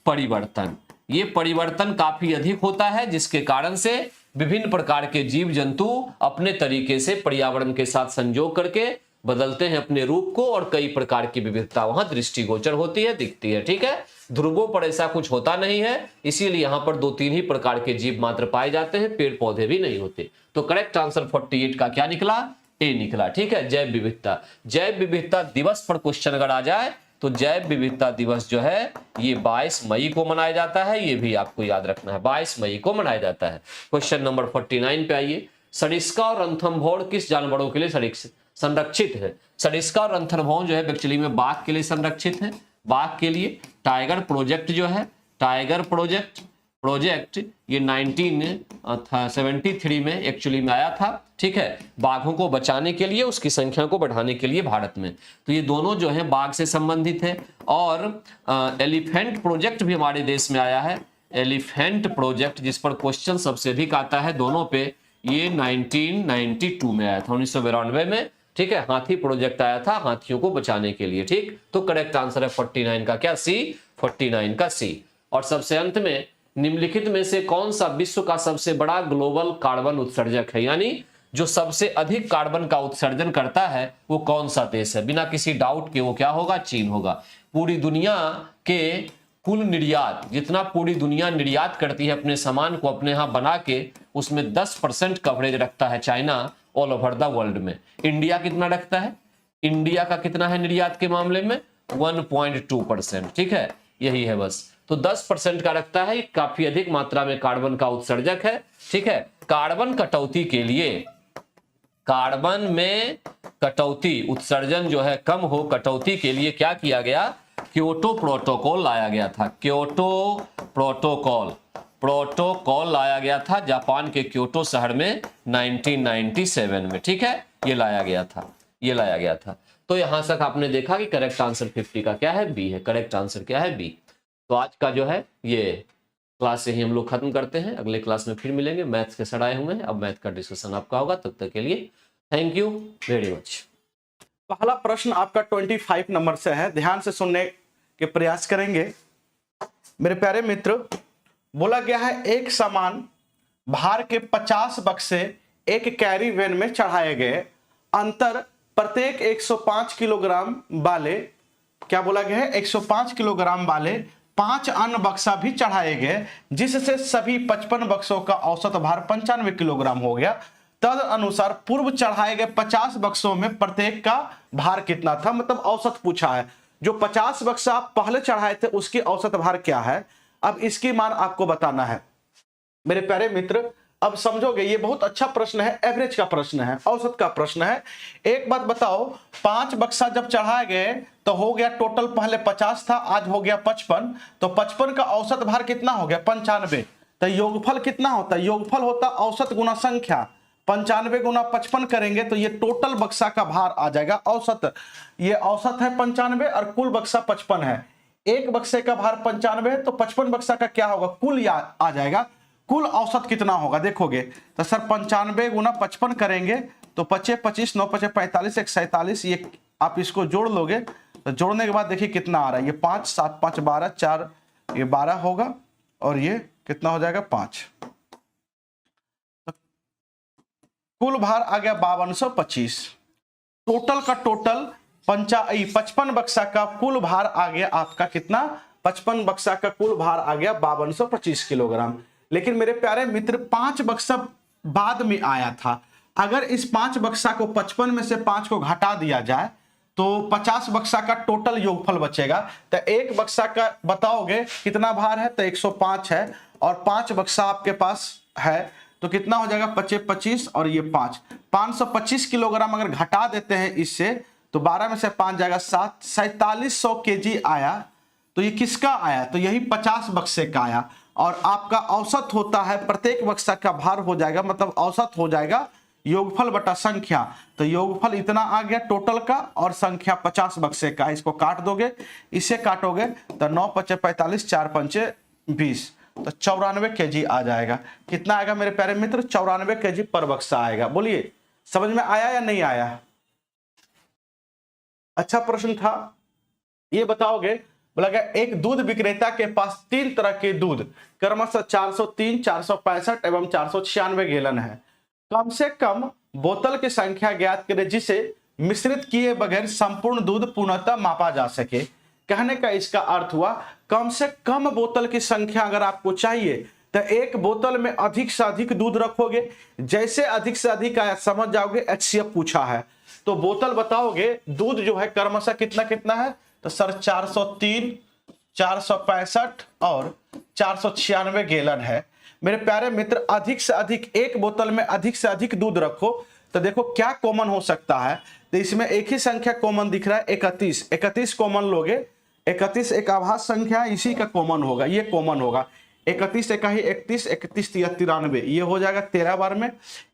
Speaker 1: परिवर्तन, ये परिवर्तन काफी अधिक होता है, जिसके कारण से विभिन्न प्रकार के जीव जंतु अपने तरीके से पर्यावरण के साथ संयोग करके बदलते हैं अपने रूप को और कई प्रकार की विविधता वहां दृष्टिगोचर होती है, दिखती है, ठीक है। ध्रुवों पर ऐसा कुछ होता नहीं है, इसीलिए यहां पर 2-3 ही प्रकार के जीव मात्र पाए जाते हैं, पेड़ पौधे भी नहीं होते। तो करेक्ट आंसर 48 का क्या निकला? ए निकला, ठीक है, जैव विविधता। जैव विविधता दिवस पर क्वेश्चन अगर आ जाए तो जैव विविधता दिवस जो है ये 22 मई को मनाया जाता है, ये भी आपको याद रखना है, 22 मई को मनाया जाता है। क्वेश्चन नंबर 49 पे आइए, सरिस्का और रणथंभौर किस जानवरों के लिए संरक्षित है। सरिस्का और रंथरभौं जो है एक्चुअली में बाघ के लिए संरक्षित है, बाघ के लिए। टाइगर प्रोजेक्ट जो है, टाइगर प्रोजेक्ट ये 1973 में एक्चुअली में आया था, ठीक है, बाघों को बचाने के लिए, उसकी संख्या को बढ़ाने के लिए भारत में। तो ये दोनों जो है बाघ से संबंधित है। और एलिफेंट प्रोजेक्ट भी हमारे देश में आया है, एलिफेंट प्रोजेक्ट जिस पर क्वेश्चन सबसे अधिक आता है दोनों पे, ये 1992 में आया था, 1992 में, ठीक है। हाथी प्रोजेक्ट आया था हाथियों को बचाने के लिए, ठीक। तो करेक्ट आंसर है 49 का क्या, सी, 49 का सी। और सबसे अंत में, निम्नलिखित में से कौन सा विश्व का सबसे बड़ा ग्लोबल कार्बन उत्सर्जक है, यानी जो सबसे अधिक कार्बन का उत्सर्जन करता है वो कौन सा देश है? बिना किसी डाउट के वो क्या होगा, चीन होगा। पूरी दुनिया के कुल निर्यात, जितना पूरी दुनिया निर्यात करती है अपने सामान को अपने यहां बना के, उसमें 10% कवरेज रखता है China all over the world में। इंडिया कितना रखता है? इंडिया का कितना है निर्यात के मामले में? 1.2%, ठीक है, यही है बस। तो 10% का रखता है, काफी अधिक मात्रा में कार्बन का उत्सर्जक है, ठीक है। कार्बन कटौती के लिए, कार्बन में कटौती, उत्सर्जन जो है कम हो, कटौती के लिए क्या किया गया? क्योटो प्रोटोकॉल लाया गया था। क्योटो प्रोटोकॉल लाया गया था जापान के क्योटो शहर में 1997 में, ठीक है, ये लाया गया था। तो यहां तक आपने देखा कि करेक्ट आंसर 50 का क्या है, बी है। करेक्ट आंसर क्या है, बी। तो आज का जो है ये क्लास यही हम लोग खत्म करते हैं, अगले क्लास में फिर मिलेंगे। मैथ्स के सर आए हुए हैं, अब मैथ का डिस्कशन आपका होगा। तब तक के लिए थैंक यू वेरी मच।
Speaker 2: पहला प्रश्न आपका 25 नंबर से है, ध्यान से सुनने के प्रयास करेंगे मेरे प्यारे मित्र। बोला गया है एक समान भार के 50 बक्से एक कैरी वैन में चढ़ाए गए, अंतर प्रत्येक 105 किलोग्राम वाले, क्या बोला गया है, 105 किलोग्राम वाले 5 अन्य बक्सा भी चढ़ाए गए, जिससे सभी 55 बक्सों का औसत भार 95 किलोग्राम हो गया। तद अनुसार पूर्व चढ़ाए गए 50 बक्सों में प्रत्येक का भार कितना था, मतलब औसत पूछा है। जो 50 बक्सा आप पहले चढ़ाए थे उसकी औसत भार क्या है, अब इसकी मान आपको बताना है मेरे प्यारे मित्र। अब समझोगे, ये बहुत अच्छा प्रश्न है, एवरेज का प्रश्न है, औसत का प्रश्न है। एक बात बताओ, 5 बक्सा जब चढ़ाए गए तो हो गया टोटल, पहले 50 था, आज हो गया 55, तो 55 का औसत भार कितना हो गया, 95। तो योगफल कितना होता है, योगफल होता औसत गुना संख्या, 95 गुना 55 करेंगे तो ये टोटल बक्सा का भार आ जाएगा औसत। ये औसत है 95 और कुल बक्सा 55 है। एक बक्से का भार 95 है तो 55 बक्सा का क्या होगा, कुल आ जाएगा। कुल औसत कितना होगा देखोगे तो सर 95 गुना 55 करेंगे तो 25 25 9 5 45 1 47, ये आप इसको जोड़ लोगे तो जोड़ने के बाद देखिए कितना आ रहा है, ये 5 7 5 12 4, ये 12 होगा और ये कितना हो जाएगा 5। तो कुल भार आ गया 5225। टोटल का टोटल 55 बक्सा का कुल भार आ गया आपका कितना, 55 बक्सा का कुल भार आ गया 5225 किलोग्राम। लेकिन मेरे प्यारे मित्र 5 बक्सा बाद में आया था, अगर इस 5 बक्सा को 55 में से 5 को घटा दिया जाए तो 50 बक्सा का टोटल योगफल बचेगा। तो एक बक्सा का बताओगे कितना भार है, तो 105 है और 5 बक्सा आपके पास है तो कितना हो जाएगा, 25 25 और ये 5, 525 किलोग्राम अगर घटा देते हैं इससे तो 12 में से 5 जाएगा 7, 4700 केजी आया। तो ये किसका आया, तो यही 50 बक्से का आया। और आपका औसत होता है प्रत्येक बक्सा का भार हो जाएगा, मतलब औसत हो जाएगा योगफल बटा संख्या। तो योगफल इतना आ गया टोटल का और संख्या 50 बक्से का, इसको काट दोगे, इसे काटोगे तो 9 5 45 4 5 20, तो 94 केजी आ जाएगा। कितना आएगा मेरे प्यारे मित्र, 94 केजी पर बक्सा आएगा। बोलिए समझ में आया या नहीं आया? अच्छा प्रश्न था। ये बताओगे, बोला गया एक दूध विक्रेता के पास 3 तरह के दूध क्रमशः 403, 465 एवं 496 गैलन है। कम से कम बोतल की संख्या ज्ञात करें जिसे मिश्रित किए बगैर संपूर्ण दूध पूर्णतः मापा जा सके। कहने का इसका अर्थ हुआ कम से कम बोतल की संख्या अगर आपको चाहिए तो एक बोतल में अधिक से अधिक दूध रखोगे, जैसे अधिक से अधिक आया समझ जाओगे HCF पूछा है तो बोतल बताओगे दूध जो है क्रमशः कितना कितना है, तो सर 403, 465 और 496 गैलन है। मेरे प्यारे मित्र अधिक से अधिक एक बोतल में अधिक से अधिक दूध रखो तो देखो क्या कॉमन हो सकता है। तो इसमें एक ही संख्या कॉमन दिख रहा है 31, 31 कॉमन लोगे, 31 एक आभास संख्या है, इसी का कॉमन होगा, ये कॉमन होगा। 31 एक ही 31, 31 93, ये हो जाएगा 13 बार में।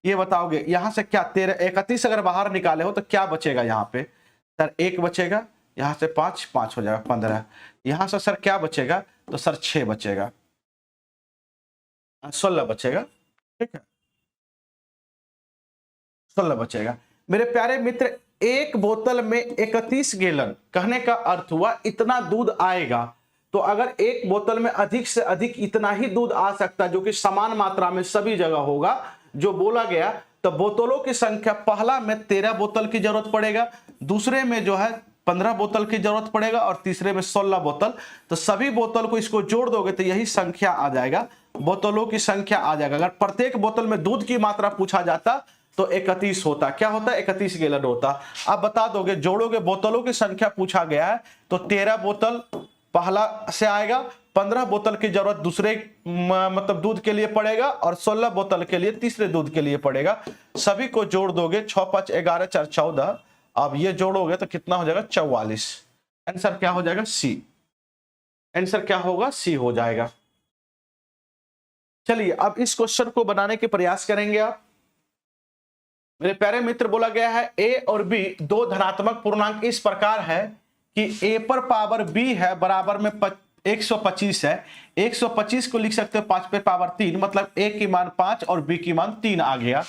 Speaker 2: ये बताओगे यहाँ से क्या 31 अगर बाहर निकाले हो तो क्या बचेगा यहाँ पे सर? 1 बचेगा, यहाँ से 5 हो जाएगा 15, यहाँ से सर क्या बचेगा? तो सर 6 बचेगा, 16 बचेगा, ठीक है 16 बचेगा। मेरे प्यारे मित्र, एक बोतल में 31 गैलन, कहने का अर्थ हुआ इतना दूध आएगा। तो अगर एक बोतल में अधिक से अधिक इतना ही दूध आ सकता है जो कि समान मात्रा में सभी जगह होगा जो बोला गया, तो बोतलों की संख्या पहला में 13 बोतल की जरूरत पड़ेगा, दूसरे में जो है 15 बोतल की जरूरत पड़ेगा और तीसरे में 16 बोतल। तो सभी बोतल को इसको जोड़ दोगे तो यही संख्या आ जाएगा, बोतलों की संख्या आ जाएगा। अगर प्रत्येक बोतल में दूध की मात्रा पूछा जाता तो 31 होता, क्या होता? 31 गैलन होता। आप बता दोगे, जोड़ोगे, बोतलों की संख्या पूछा गया है तो 13 बोतल पहला से आएगा, 15 बोतल की जरूरत दूसरे मतलब दूध के लिए पड़ेगा और 16 बोतल के लिए तीसरे दूध के लिए पड़ेगा। सभी को जोड़ दोगे, 6 5 11 4 14, अब ये जोड़ोगे तो कितना हो जाएगा? 44। आंसर क्या हो जाएगा? सी। आंसर क्या होगा? सी हो जाएगा। चलिए अब इस क्वेश्चन को बनाने के प्रयास करेंगे आप। मेरे प्यारे मित्र, बोला गया है ए और बी दो धनात्मक पूर्णांक इस प्रकार है कि a पर पावर b है बराबर में 125 है। 125 को लिख सकते हो 5 पे पावर 3, मतलब a की मान 5 और b की मान 3 आ गया।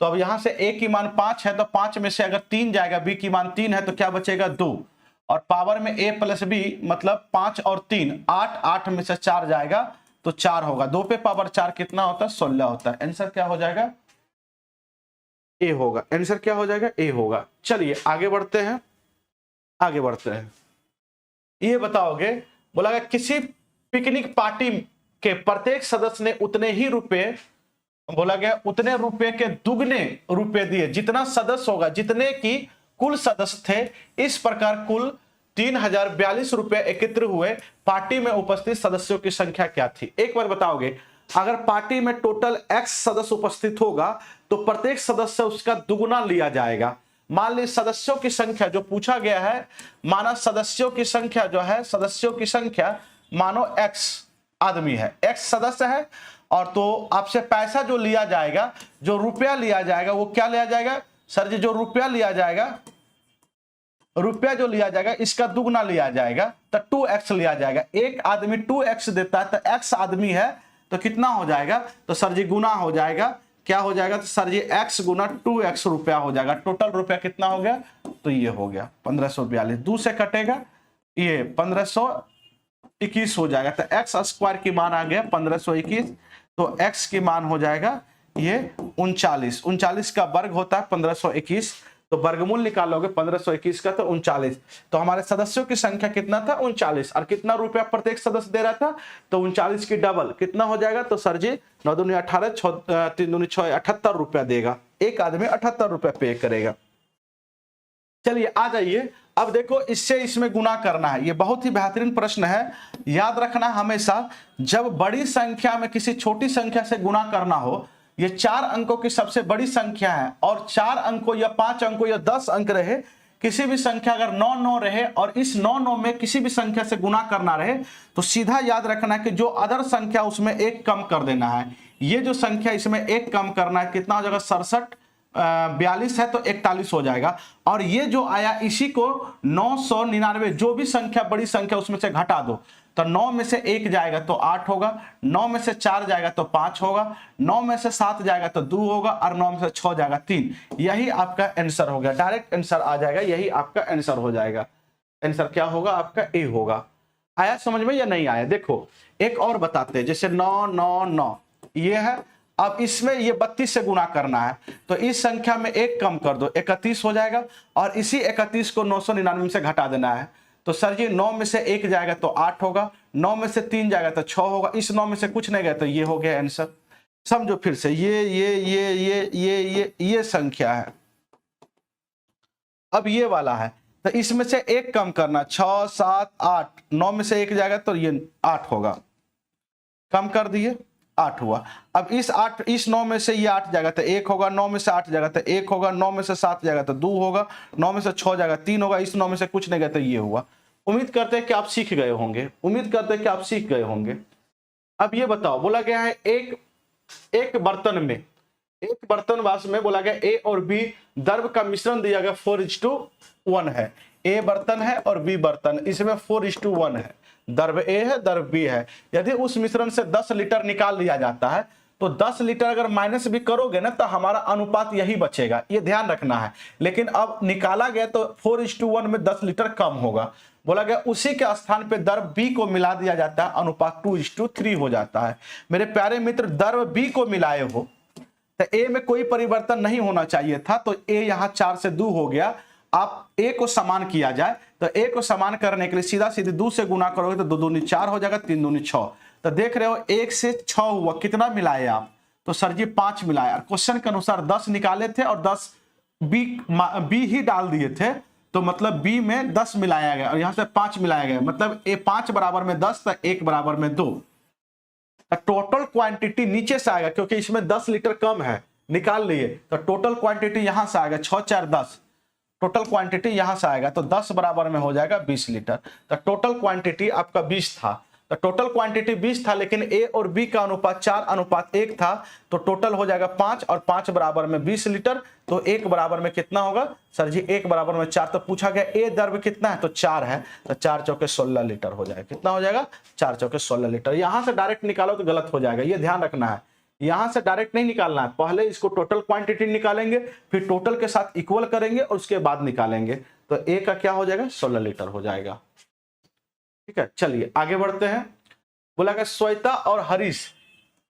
Speaker 2: तो अब यहां से a की मान 5 है तो 5 में से अगर 3 जाएगा, b की मान 3 है तो क्या बचेगा? 2, और पावर में a प्लस b मतलब 5 और 3 8, 8 में से 4 जाएगा तो 4 होगा। 2 पे पावर 4 कितना होता है? 16 होता है। आंसर क्या हो जाएगा? ए होगा। आंसर क्या हो जाएगा? ए होगा। चलिए आगे बढ़ते हैं, आगे बढ़ते हैं। ये बताओगे, बोला गया किसी पिकनिक पार्टी के प्रत्येक सदस्य ने उतने ही रुपए, बोला गया उतने रुपए के दुगने रुपए दिए जितना सदस्य होगा, जितने की कुल सदस्य थे। इस प्रकार कुल 3042 रुपए एकत्र हुए। पार्टी में उपस्थित सदस्यों की संख्या क्या थी? एक बार बताओगे, अगर पार्टी में टोटल x सदस्य उपस्थित होगा तो प्रत्येक सदस्य उसका दुगुना लिया जाएगा। मान ली सदस्यों की संख्या जो पूछा गया है, माना सदस्यों की संख्या जो है, सदस्यों की संख्या मानो x आदमी है, x सदस्य है, और तो आपसे पैसा जो लिया जाएगा, जो रुपया लिया जाएगा, वो क्या लिया जाएगा? सर जी जो रुपया लिया जाएगा, रुपया जो लिया जाएगा इसका दुगना लिया जाएगा, तो 2x लिया जाएगा। एक आदमी 2x देता है तो x आदमी है तो कितना हो जाएगा? तो सर जी गुना हो जाएगा। क्या हो जाएगा? तो सर जी x गुना 2x रुपया हो जाएगा। टोटल रुपया कितना हो गया? तो ये हो गया 1542। 2 से कटेगा, ये 1521 हो जाएगा। तो x स्क्वायर की मान आ गया 1521, तो x की मान हो जाएगा ये 39। 39 का वर्ग होता है 1521, तो वर्गमूल निकालोगे 1521 का तो 39। तो हमारे सदस्यों की संख्या कितना था? 39। और कितना रुपया प्रत्येक सदस्य दे रहा था? तो 39 की डबल कितना हो जाएगा? तो सर जी 9 दूनी 18, 3 दूनी 6, 78 रुपया देगा। एक आदमी 78 रुपया पे करेगा। चलिए आ जाइए, अब देखो इससे इसमें गुना करना है। ये बहुत ही बेहतरीन प्रश्न है, याद रखना हमेशा, जब बड़ी संख्या में किसी छोटी संख्या से गुना करना हो, ये 4 अंकों की सबसे बड़ी संख्या है और 4 अंकों या 5 अंकों या 10 अंक रहे, किसी भी संख्या अगर 9 9 रहे और इस 9 9 में किसी भी संख्या से गुना करना रहे तो सीधा याद रखना है कि जो अदर संख्या उसमें एक कम कर देना है। ये जो संख्या इसमें एक कम करना है, कितना हो जाएगा? 67, 42 है तो 41 हो जाएगा। और ये जो आया इसी को 999, जो भी संख्या बड़ी संख्या उसमें से घटा दो, तो 9 में से 1 जाएगा तो 8 होगा, 9 में से 4 जाएगा तो 5 होगा, 9 में से 7 जाएगा तो 2 होगा, और 9 में से 6 जाएगा 3। यही आपका आंसर हो गया, डायरेक्ट आंसर आ जाएगा, यही आपका आंसर हो जाएगा। आंसर क्या होगा? आपका ए होगा। आया समझ में या नहीं आया? देखो एक और बताते हैं, जैसे 9 9 9 ये है, अब इसमें ये 32 से गुना करना है, तो इस संख्या में एक कम कर दो, 31 हो जाएगा, और इसी 31 को 999 से घटा देना है। तो सर जी 9 में से 1 जाएगा तो 8 होगा, 9 में से 3 जाएगा तो 6 होगा, इस 9 में से कुछ नहीं गया तो ये हो गया आंसर। समझो फिर से, ये संख्या है, अब ये वाला है, तो इसमें से एक कम करना, 6 7 8, 9 में से 1 जाएगा तो ये 8 होगा, कम कर दिए, 8 हुआ। अब इस 9 में से ये 8 जाएगा तो 1 होगा, 9 में से 8 जाएगा तो 1 होगा, 9 में से 7 जाएगा तो 2 होगा, 9 में से 6 जाएगा 3 होगा, इस 9 में से कुछ नहीं गया तो ये हुआ। उम्मीद करते हैं कि आप सीख गए होंगे, उम्मीद करते हैं कि आप सीख गए होंगे। अब ये बताओ, बोला गया है एक बर्तन वास में बोला गया ए और बी द्रव का मिश्रण दिया गया 4:1 है। ए बर्तन है और बी बर्तन, इसमें 4:1 है। द्रव ए है, द्रव बी है। यदि उस मिश्रण से 10 लीटर निकाल लिया जाता है तो 10 लीटर अगर माइनस भी करोगे ना तो हमारा अनुपात यही बचेगा, ये ध्यान रखना है। लेकिन अब निकाला गया तो 4:1 में 10 लीटर कम होगा। बोला गया उसी के स्थान पे द्रव बी को मिला दिया जाता है, अनुपात 2:3 हो जाता है। मेरे प्यारे मित्र, द्रव बी को मिलाए हो तो ए में कोई परिवर्तन नहीं होना चाहिए था, तो ए यहाँ 4 से 2 हो गया। आप ए को समान किया जाए तो ए को समान करने के लिए सीधा सीधे 2 से गुना करोगे तो 2 दूनी 4 हो जाएगा, 3 दूनी 6। तो देख रहे हो 1 से 6 हुआ, कितना मिलाए आप? तो सर जी 5 मिलाए। क्वेश्चन के अनुसार 10 निकाले थे और 10 बी ही डाल दिए थे, तो मतलब बी में 10 मिलाया गया और यहां से 5 मिलाया गया, मतलब ए 5 बराबर में 10 तो 1 बराबर में 2। टोटल क्वांटिटी नीचे से आएगा क्योंकि इसमें 10 लीटर कम है, निकाल लिए तो टोटल क्वांटिटी यहां से आएगा 6 4 10, टोटल क्वांटिटी यहां से आएगा तो 10 बराबर में हो जाएगा 20 लीटर। तो टोटल क्वांटिटी आपका 20 था, तो टोटल क्वांटिटी 20 था, लेकिन ए और बी का अनुपात 4:1 था, तो टोटल हो जाएगा 5 और 5 बराबर में 20 लीटर। तो 1 बराबर में कितना होगा सर जी? 1 बराबर में 4। तो पूछा गया ए द्रव्य कितना है, तो 4 है, तो 4 चौके 16 लीटर हो जाएगा। कितना हो जाएगा? 4 चौके 16 लीटर। यहां से डायरेक्ट निकालो तो गलत हो जाएगा, ये ध्यान रखना है। यहां से डायरेक्ट नहीं निकालना है, पहले इसको टोटल क्वांटिटी निकालेंगे, फिर टोटल के साथ इक्वल करेंगे और उसके बाद निकालेंगे। तो ए का क्या हो जाएगा? 16 लीटर हो जाएगा। ठीक है, चलिए आगे बढ़ते हैं। बोला गया श्वेता और हरीश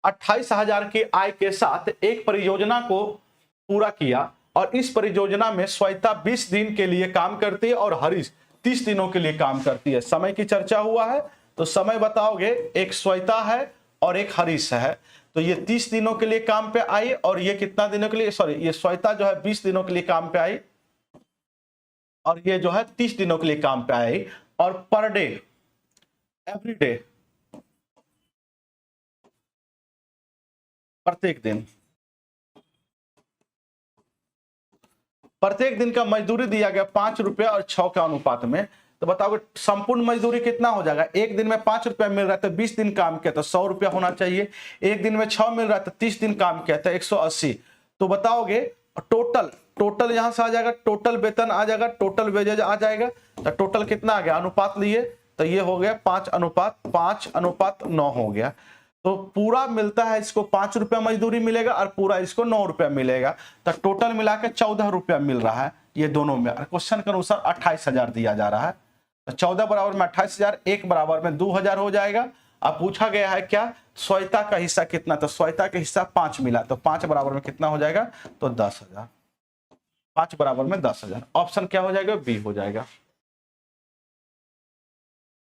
Speaker 2: 28,000 की आय के साथ एक परियोजना को पूरा किया और इस परियोजना में श्वेता 20 दिन के लिए काम करती है और हरीश 30 दिनों के लिए काम करती है। समय की चर्चा हुआ है तो समय बताओगे। एक श्वेता है और एक हरीश है, तो ये 30 दिनों के लिए काम पे आई और ये कितना दिनों के लिए, सॉरी, ये श्वेता जो है 20 दिनों के लिए काम पे आई और ये जो है 30 दिनों के लिए काम पे आई। और पर डे, एवरी डे, प्रत्येक दिन का मजदूरी दिया गया 5 रुपया और 6 के अनुपात में। तो बताओगे संपूर्ण मजदूरी कितना हो जाएगा? एक दिन में 5 रुपया मिल रहा है तो 20 दिन काम किया तो 100 रुपया होना चाहिए। एक दिन में 6 मिल रहा है तो 30 दिन काम किया तो 180। तो बताओगे टोटल यहां से आ जाएगा, टोटल वेतन आ जाएगा, टोटल वेजेज आ जाएगा। तो टोटल कितना आ गया? अनुपात लिए तो ये हो गया 5:9 हो गया। तो पूरा मिलता है इसको 5 रुपया मजदूरी मिलेगा और पूरा इसको 9 रुपया मिलेगा, तो टोटल मिलाकर 14 रुपया मिल रहा है ये दोनों में। क्वेश्चन के अनुसार 28,000 दिया जा रहा है, तो 14 बराबर में 28,000, 1 बराबर में 2,000 हो जाएगा। अब पूछा गया है क्या? श्वेता का हिस्सा कितना? तो श्वेता का हिस्सा 5 मिला, तो 5 बराबर में कितना हो जाएगा? तो 10,000। 5 बराबर में 10,000। ऑप्शन क्या हो जाएगा? बी हो जाएगा।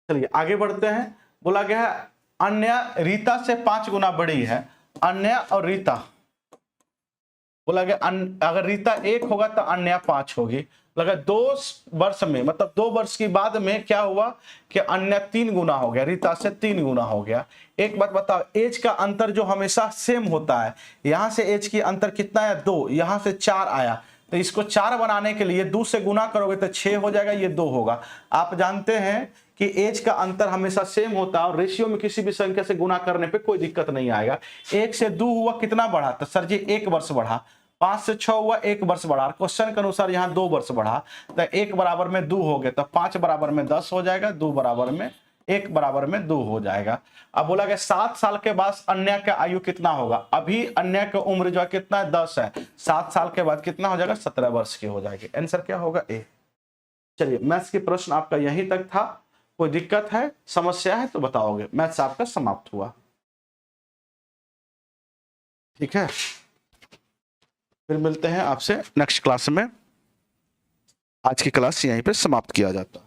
Speaker 2: चलिए आगे बढ़ते हैं। बोला गया है अन्य रीता से 5 गुना बड़ी है। अन्य और रीता, बोला गया अगर रीता 1 होगा तो अन्य 5 होगी। लगा 2 वर्ष में, मतलब 2 वर्ष की बाद में क्या हुआ कि अन्य 3 गुना हो गया, रीता से 3 गुना हो गया। एक बात बताओ, एज का अंतर जो हमेशा सेम होता है, यहां से एज की अंतर कितना है? 2, यहां से 4 आया, तो इसको 4 बनाने के लिए 2 से गुना करोगे तो 6 हो जाएगा, ये 2 होगा। आप जानते हैं कि एज का अंतर हमेशा सेम होता है और रेशियो में किसी भी संख्या से गुना करने पे कोई दिक्कत नहीं आएगा। 1 से 2 हुआ, कितना बढ़ा? तो सर जी 1 वर्ष बढ़ा। 5 से 6 हुआ, 1 वर्ष बढ़ा। क्वेश्चन के अनुसार यहाँ 2 वर्ष बढ़ा, तो 1 बराबर में 2 हो गए, तो 5 बराबर में 10 हो जाएगा, 2 बराबर में 1 बराबर में 2 हो जाएगा। अब बोला गया 7 साल के बाद अन्य का आयु कितना होगा? अभी अन्य की उम्र जो है कितना है? 10 है। 7 साल के बाद कितना हो जाएगा? 17 वर्ष की हो जाएगी। आंसर क्या होगा? ए। चलिए मैथ्स के प्रश्न आपका यहीं तक था। कोई दिक्कत है, समस्या है तो बताओगे। मैथ्स आपका समाप्त हुआ। ठीक है, फिर मिलते हैं आपसे नेक्स्ट क्लास में। आज की क्लास यहीं पे समाप्त किया जाता है।